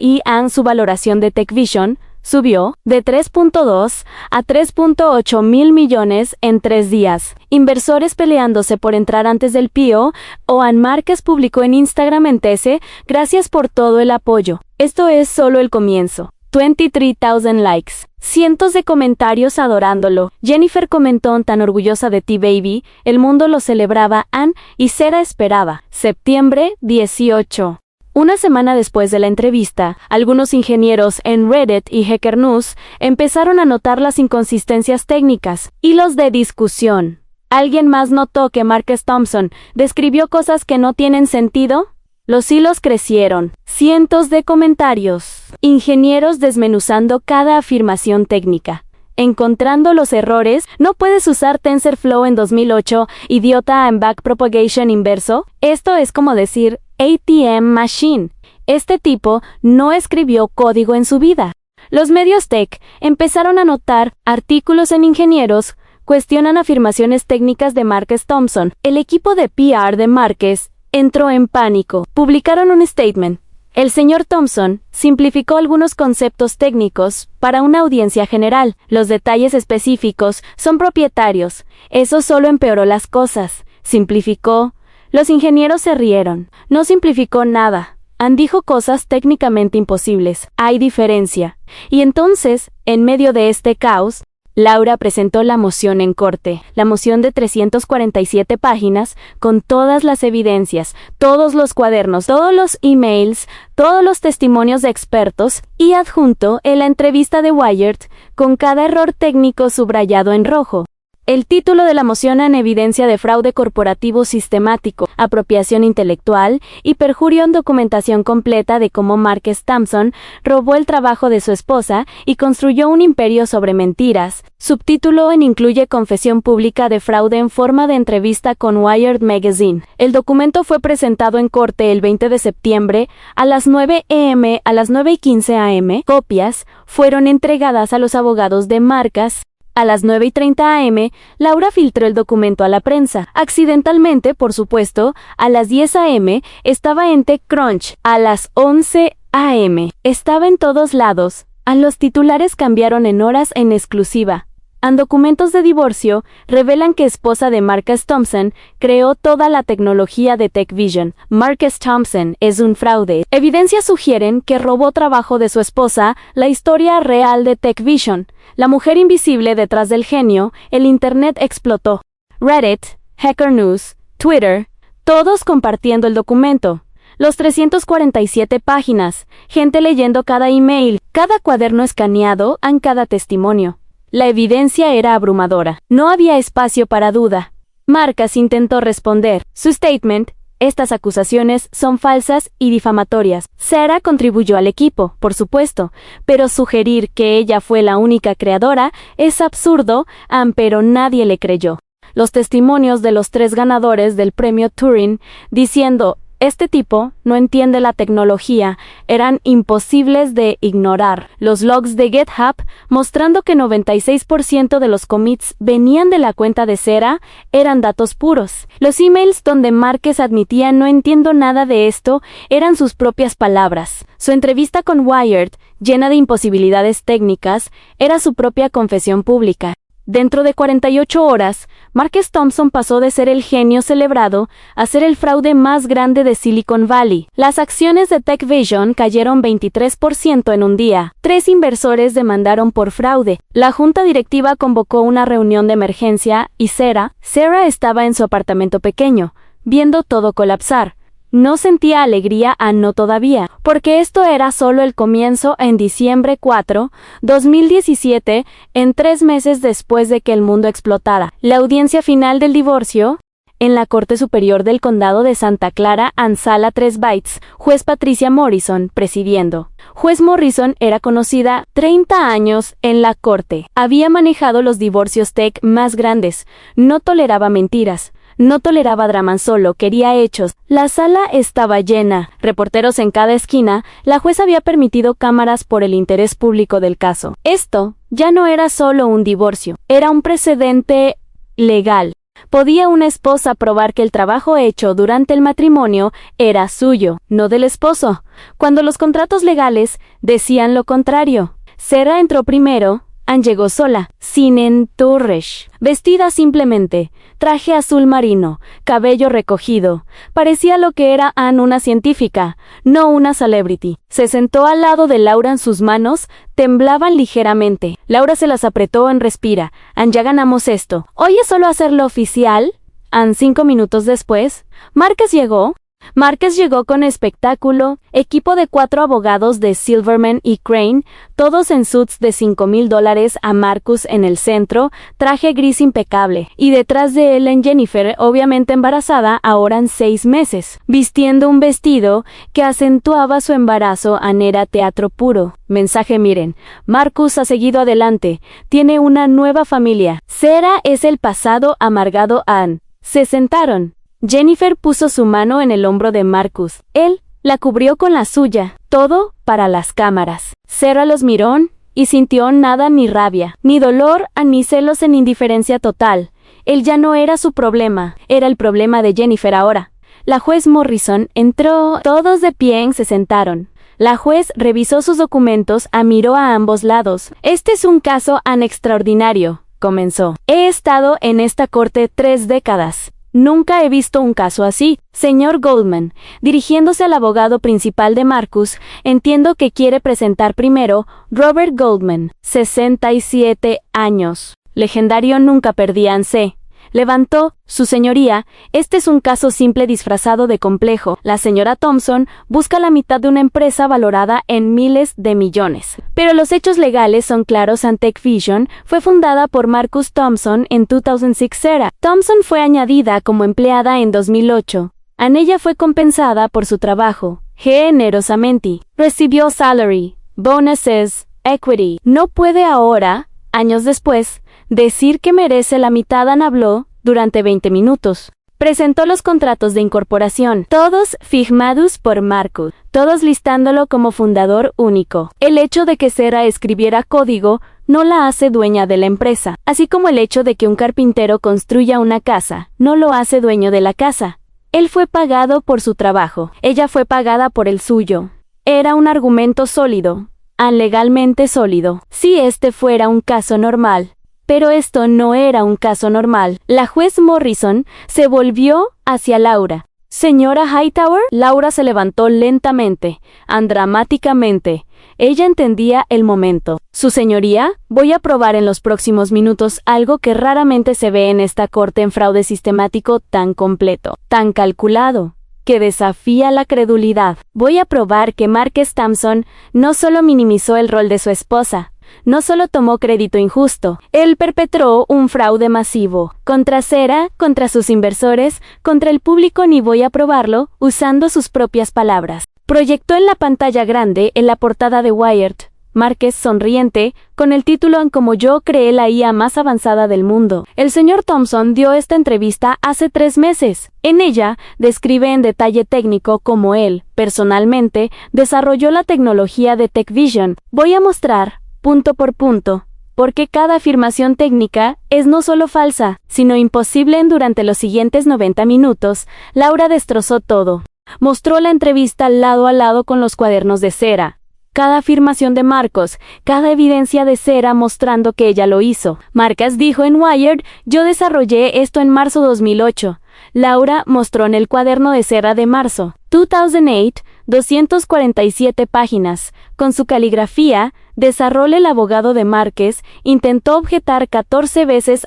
su valoración de TechVision subió de 3.2 a 3.8 mil millones en 3 días. Inversores peleándose por entrar antes del PIO. Oan Márquez publicó en Instagram en TC: gracias por todo el apoyo. Esto es solo el comienzo. 23,000 likes. Cientos de comentarios adorándolo. Jennifer comentó: tan orgullosa de ti, baby. El mundo lo celebraba. Y Sera esperaba. Septiembre 18. Una semana después de la entrevista, algunos ingenieros en Reddit y Hacker News empezaron a notar las inconsistencias técnicas. Hilos de discusión. ¿Alguien más notó que Marques Thompson describió cosas que no tienen sentido? Los hilos crecieron. Cientos de comentarios. Ingenieros desmenuzando cada afirmación técnica. Encontrando los errores. ¿No puedes usar TensorFlow en 2008, idiota, en backpropagation inverso? Esto es como decir ATM Machine. Este tipo no escribió código en su vida. Los medios tech empezaron a notar artículos en Ingenieros, cuestionan afirmaciones técnicas de Marques Thompson. El equipo de PR de Márquez entró en pánico. Publicaron un statement. El señor Thompson simplificó algunos conceptos técnicos para una audiencia general. Los detalles específicos son propietarios. Eso solo empeoró las cosas. Simplificó. Los ingenieros se rieron. No simplificó nada. Dijo cosas técnicamente imposibles. Hay diferencia. Y entonces, en medio de este caos, Laura presentó la moción en corte, la moción de 347 páginas, con todas las evidencias, todos los cuadernos, todos los emails, todos los testimonios de expertos, y adjunto en la entrevista de Wired, con cada error técnico subrayado en rojo. El título de la moción: en evidencia de fraude corporativo sistemático, apropiación intelectual y perjurio, en documentación completa de cómo Marques Thompson robó el trabajo de su esposa y construyó un imperio sobre mentiras. Subtítulo: incluye confesión pública de fraude en forma de entrevista con Wired Magazine. El documento fue presentado en corte el 20 de septiembre a las 9 a.m. A las 9:15 a.m. Copias fueron entregadas a los abogados de Marques. A las 9:30 a.m., Laura filtró el documento a la prensa. Accidentalmente, por supuesto. A las 10 a.m. estaba en TechCrunch. A las 11 a.m. estaba en todos lados. Los titulares cambiaron en horas en exclusiva. Documentos de divorcio revelan que esposa de Marques Thompson creó toda la tecnología de TechVision. Marques Thompson es un fraude. Evidencias sugieren que robó trabajo de su esposa. La historia real de TechVision. La mujer invisible detrás del genio. El Internet explotó. Reddit, Hacker News, Twitter, todos compartiendo el documento. Los 347 páginas, gente leyendo cada email, cada cuaderno escaneado, cada testimonio. La evidencia era abrumadora. No había espacio para duda. Marques intentó responder. Su statement: estas acusaciones son falsas y difamatorias. Sera contribuyó al equipo, por supuesto, pero sugerir que ella fue la única creadora es absurdo, pero nadie le creyó. Los testimonios de los 3 ganadores del premio Turing, diciendo: este tipo no entiende la tecnología, eran imposibles de ignorar. Los logs de GitHub, mostrando que 96% de los commits venían de la cuenta de Sera, eran datos puros. Los emails donde Marques admitía: no entiendo nada de esto, eran sus propias palabras. Su entrevista con Wired, llena de imposibilidades técnicas, era su propia confesión pública. Dentro de 48 horas, Marques Thompson pasó de ser el genio celebrado a ser el fraude más grande de Silicon Valley. Las acciones de TechVision cayeron 23% en un día. 3 inversores demandaron por fraude. La junta directiva convocó una reunión de emergencia y Sera estaba en su apartamento pequeño, viendo todo colapsar. No sentía alegría, no todavía, porque esto era solo el comienzo. En diciembre 4, 2017, en 3 meses después de que el mundo explotara. La audiencia final del divorcio, en la Corte Superior del Condado de Santa Clara, Sala 3 Bytes, juez Patricia Morrison, presidiendo. Juez Morrison era conocida 30 años en la corte. Había manejado los divorcios tech más grandes. No toleraba mentiras. No toleraba drama, solo quería hechos. La sala estaba llena, reporteros en cada esquina. La jueza había permitido cámaras por el interés público del caso. Esto ya no era solo un divorcio, era un precedente legal. ¿Podía una esposa probar que el trabajo hecho durante el matrimonio era suyo, no del esposo, cuando los contratos legales decían lo contrario? Sarah entró primero. Anne llegó sola, sin entourage, vestida simplemente, traje azul marino, cabello recogido. Parecía lo que era Anne, una científica, no una celebrity. Se sentó al lado de Laura, sus manos temblaban ligeramente. Laura se las apretó en respira. Anne, ya ganamos esto. Hoy es solo hacerlo oficial. Anne, 5 minutos después. Márquez llegó con espectáculo, equipo de 4 abogados de Silverman y Crane, todos en suits de $5,000 a Marcus en el centro, traje gris impecable, y detrás de él en Jennifer, obviamente embarazada, ahora en 6 meses, vistiendo un vestido que acentuaba su embarazo. Anne era teatro puro. Mensaje: miren, Marcus ha seguido adelante, tiene una nueva familia. Sarah es el pasado amargado. Anne. Se sentaron. Jennifer puso su mano en el hombro de Marcus. Él la cubrió con la suya. Todo para las cámaras. Sarah los miró y sintió nada, ni rabia, ni dolor, ni celos, en indiferencia total. Él ya no era su problema, era el problema de Jennifer ahora. La juez Morrison entró. Todos de pie se sentaron. La juez revisó sus documentos, miró a ambos lados. Este es un caso extraordinario, comenzó. He estado en esta corte 3 décadas. Nunca he visto un caso así. Señor Goldman, dirigiéndose al abogado principal de Marcus, entiendo que quiere presentar primero. Robert Goldman, 67 años. Legendario, nunca perdía. C. Levantó. Su señoría, este es un caso simple disfrazado de complejo. La señora Thompson busca la mitad de una empresa valorada en miles de millones. Pero los hechos legales son claros. TechVision fue fundada por Marcus Thompson en 2006. Sarah Thompson fue añadida como empleada en 2008. Ella fue compensada por su trabajo generosamente. Recibió salary, bonuses, equity. No puede ahora, años después, decir que merece la mitad. Anne habló durante 20 minutos. Presentó los contratos de incorporación, todos firmados por Marcus, todos listándolo como fundador único. El hecho de que Sarah escribiera código no la hace dueña de la empresa, así como el hecho de que un carpintero construya una casa no lo hace dueño de la casa. Él fue pagado por su trabajo, ella fue pagada por el suyo. Era un argumento sólido, legalmente sólido. Si este fuera un caso normal. Pero esto no era un caso normal. La juez Morrison se volvió hacia Laura. Señora Hightower. Laura se levantó lentamente, dramáticamente. Ella entendía el momento. Su señoría, voy a probar en los próximos minutos algo que raramente se ve en esta corte, en fraude sistemático tan completo, tan calculado, que desafía la credulidad. Voy a probar que Marcus Thompson no solo minimizó el rol de su esposa, no solo tomó crédito injusto, él perpetró un fraude masivo contra Sarah, contra sus inversores, contra el público. Ni voy a probarlo usando sus propias palabras. Proyectó en la pantalla grande, en la portada de Wired, Marcus sonriente, con el título en Como yo creé la IA más avanzada del mundo. El señor Thompson dio esta entrevista hace 3 meses. En ella, describe en detalle técnico cómo él, personalmente, desarrolló la tecnología de TechVision. Voy a mostrar, punto por punto, porque cada afirmación técnica es no solo falsa, sino imposible. Durante los siguientes 90 minutos, Laura destrozó todo. Mostró la entrevista lado a lado con los cuadernos de Sarah. Cada afirmación de Marcus, cada evidencia de Sarah mostrando que ella lo hizo. Marcus dijo en Wired, yo desarrollé esto en marzo 2008. Laura mostró en el cuaderno de Sarah de marzo 2008, 247 páginas. Con su caligrafía, desarrolló. El abogado de Marcus intentó objetar 14 veces.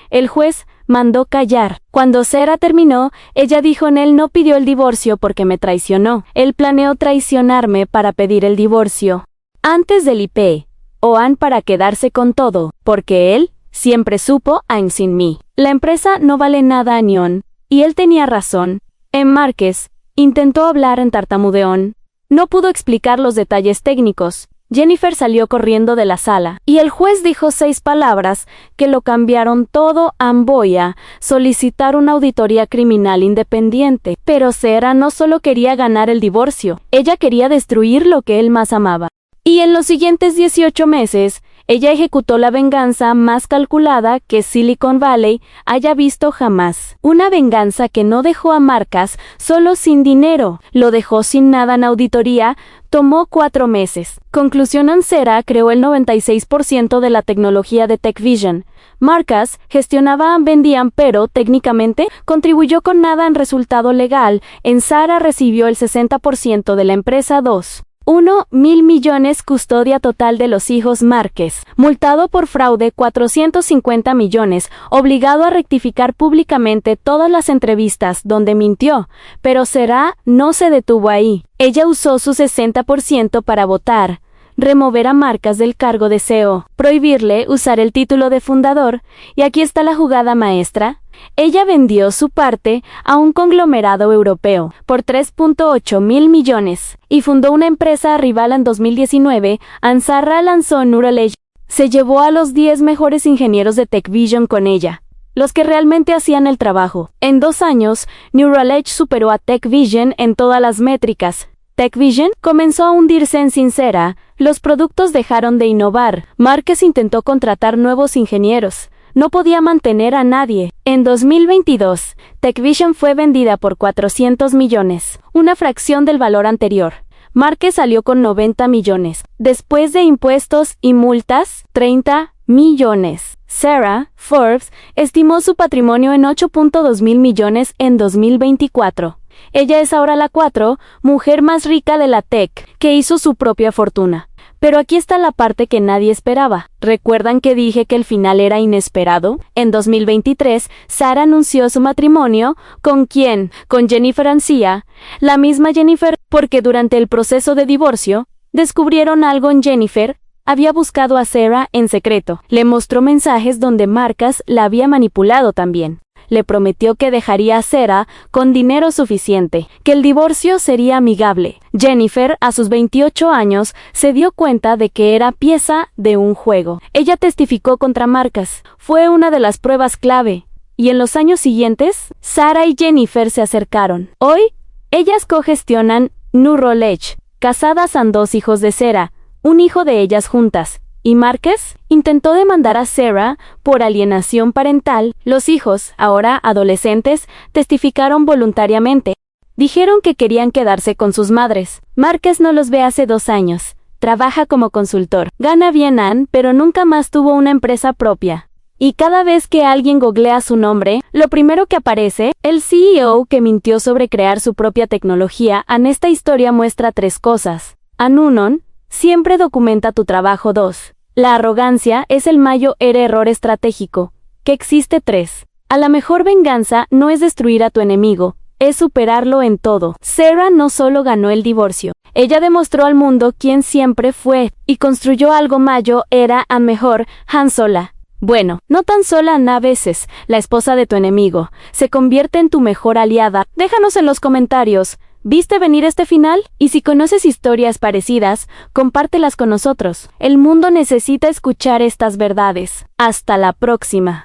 El juez mandó callar. Cuando Sarah terminó, ella dijo: él no pidió el divorcio porque me traicionó. Él planeó traicionarme para pedir el divorcio antes del IP. O para quedarse con todo, porque él siempre supo sin mí. La empresa no vale nada a Neon. Y él tenía razón. Marcus intentó hablar en tartamudeón. No pudo explicar los detalles técnicos. Jennifer salió corriendo de la sala, y el juez dijo 6 palabras que lo cambiaron todo. Voy a solicitar una auditoría criminal independiente. Pero Sarah no solo quería ganar el divorcio, ella quería destruir lo que él más amaba. Y en los siguientes 18 meses, Ella ejecutó la venganza más calculada que Silicon Valley haya visto jamás. Una venganza que no dejó a Marcus solo sin dinero, lo dejó sin nada en auditoría. Tomó 4 meses. Conclusión: Ansera creó el 96% de la tecnología de TechVision. Marcus gestionaba, vendían, pero técnicamente contribuyó con nada en resultado legal. Ansara recibió el 60% de la empresa. 1.000 millones custodia total de los hijos Márquez, multado por fraude 450 millones, obligado a rectificar públicamente todas las entrevistas donde mintió, pero Sarah no se detuvo ahí. Ella usó su 60% para votar, remover a Marcus del cargo de CEO, prohibirle usar el título de fundador, y aquí está la jugada maestra. Ella vendió su parte a un conglomerado europeo por 3.8 mil millones y fundó una empresa rival. En 2019, Ansara lanzó Neuralink. Se llevó a los 10 mejores ingenieros de TechVision con ella, los que realmente hacían el trabajo. En 2 años, Neuralink superó a TechVision en todas las métricas. TechVision comenzó a hundirse en Sincera, los productos dejaron de innovar. Marcus intentó contratar nuevos ingenieros. No podía mantener a nadie. En 2022, TechVision fue vendida por 400 millones, una fracción del valor anterior. Marcus salió con 90 millones. Después de impuestos y multas, 30 millones. Sarah, Forbes, estimó su patrimonio en 8.2 mil millones en 2024. Ella es ahora la 4 mujer más rica de la tech, que hizo su propia fortuna. Pero aquí está la parte que nadie esperaba. ¿Recuerdan que dije que el final era inesperado? En 2023, Sarah anunció su matrimonio. ¿Con quién? Con Jennifer Ancia, la misma Jennifer, porque durante el proceso de divorcio, descubrieron algo en Jennifer. Había buscado a Sarah en secreto. Le mostró mensajes donde Marcus la había manipulado también. Le prometió que dejaría a Sarah con dinero suficiente, que el divorcio sería amigable. Jennifer, a sus 28 años, se dio cuenta de que era pieza de un juego. Ella testificó contra Marcus. Fue una de las pruebas clave. Y en los años siguientes, Sarah y Jennifer se acercaron. Hoy, ellas cogestionan Neuralink. Casadas, han 2 hijos de Sarah, un hijo de ellas juntas. Y Marcus intentó demandar a Sarah por alienación parental. Los hijos, ahora adolescentes, testificaron voluntariamente. Dijeron que querían quedarse con sus madres. Marcus no los ve hace 2 años. Trabaja como consultor. Gana bien, pero nunca más tuvo una empresa propia. Y cada vez que alguien googlea su nombre, lo primero que aparece, el CEO que mintió sobre crear su propia tecnología. En esta historia muestra 3 cosas. 1. Siempre documenta tu trabajo. 2. La arrogancia es el mayor error estratégico que existe. 3. A la mejor venganza no es destruir a tu enemigo, es superarlo en todo. Sarah no solo ganó el divorcio, ella demostró al mundo quién siempre fue y construyó algo mayor. Era a mejor sola. Bueno, no tan sola. A veces, la esposa de tu enemigo se convierte en tu mejor aliada. Déjanos en los comentarios. ¿Viste venir este final? Y si conoces historias parecidas, compártelas con nosotros. El mundo necesita escuchar estas verdades. Hasta la próxima.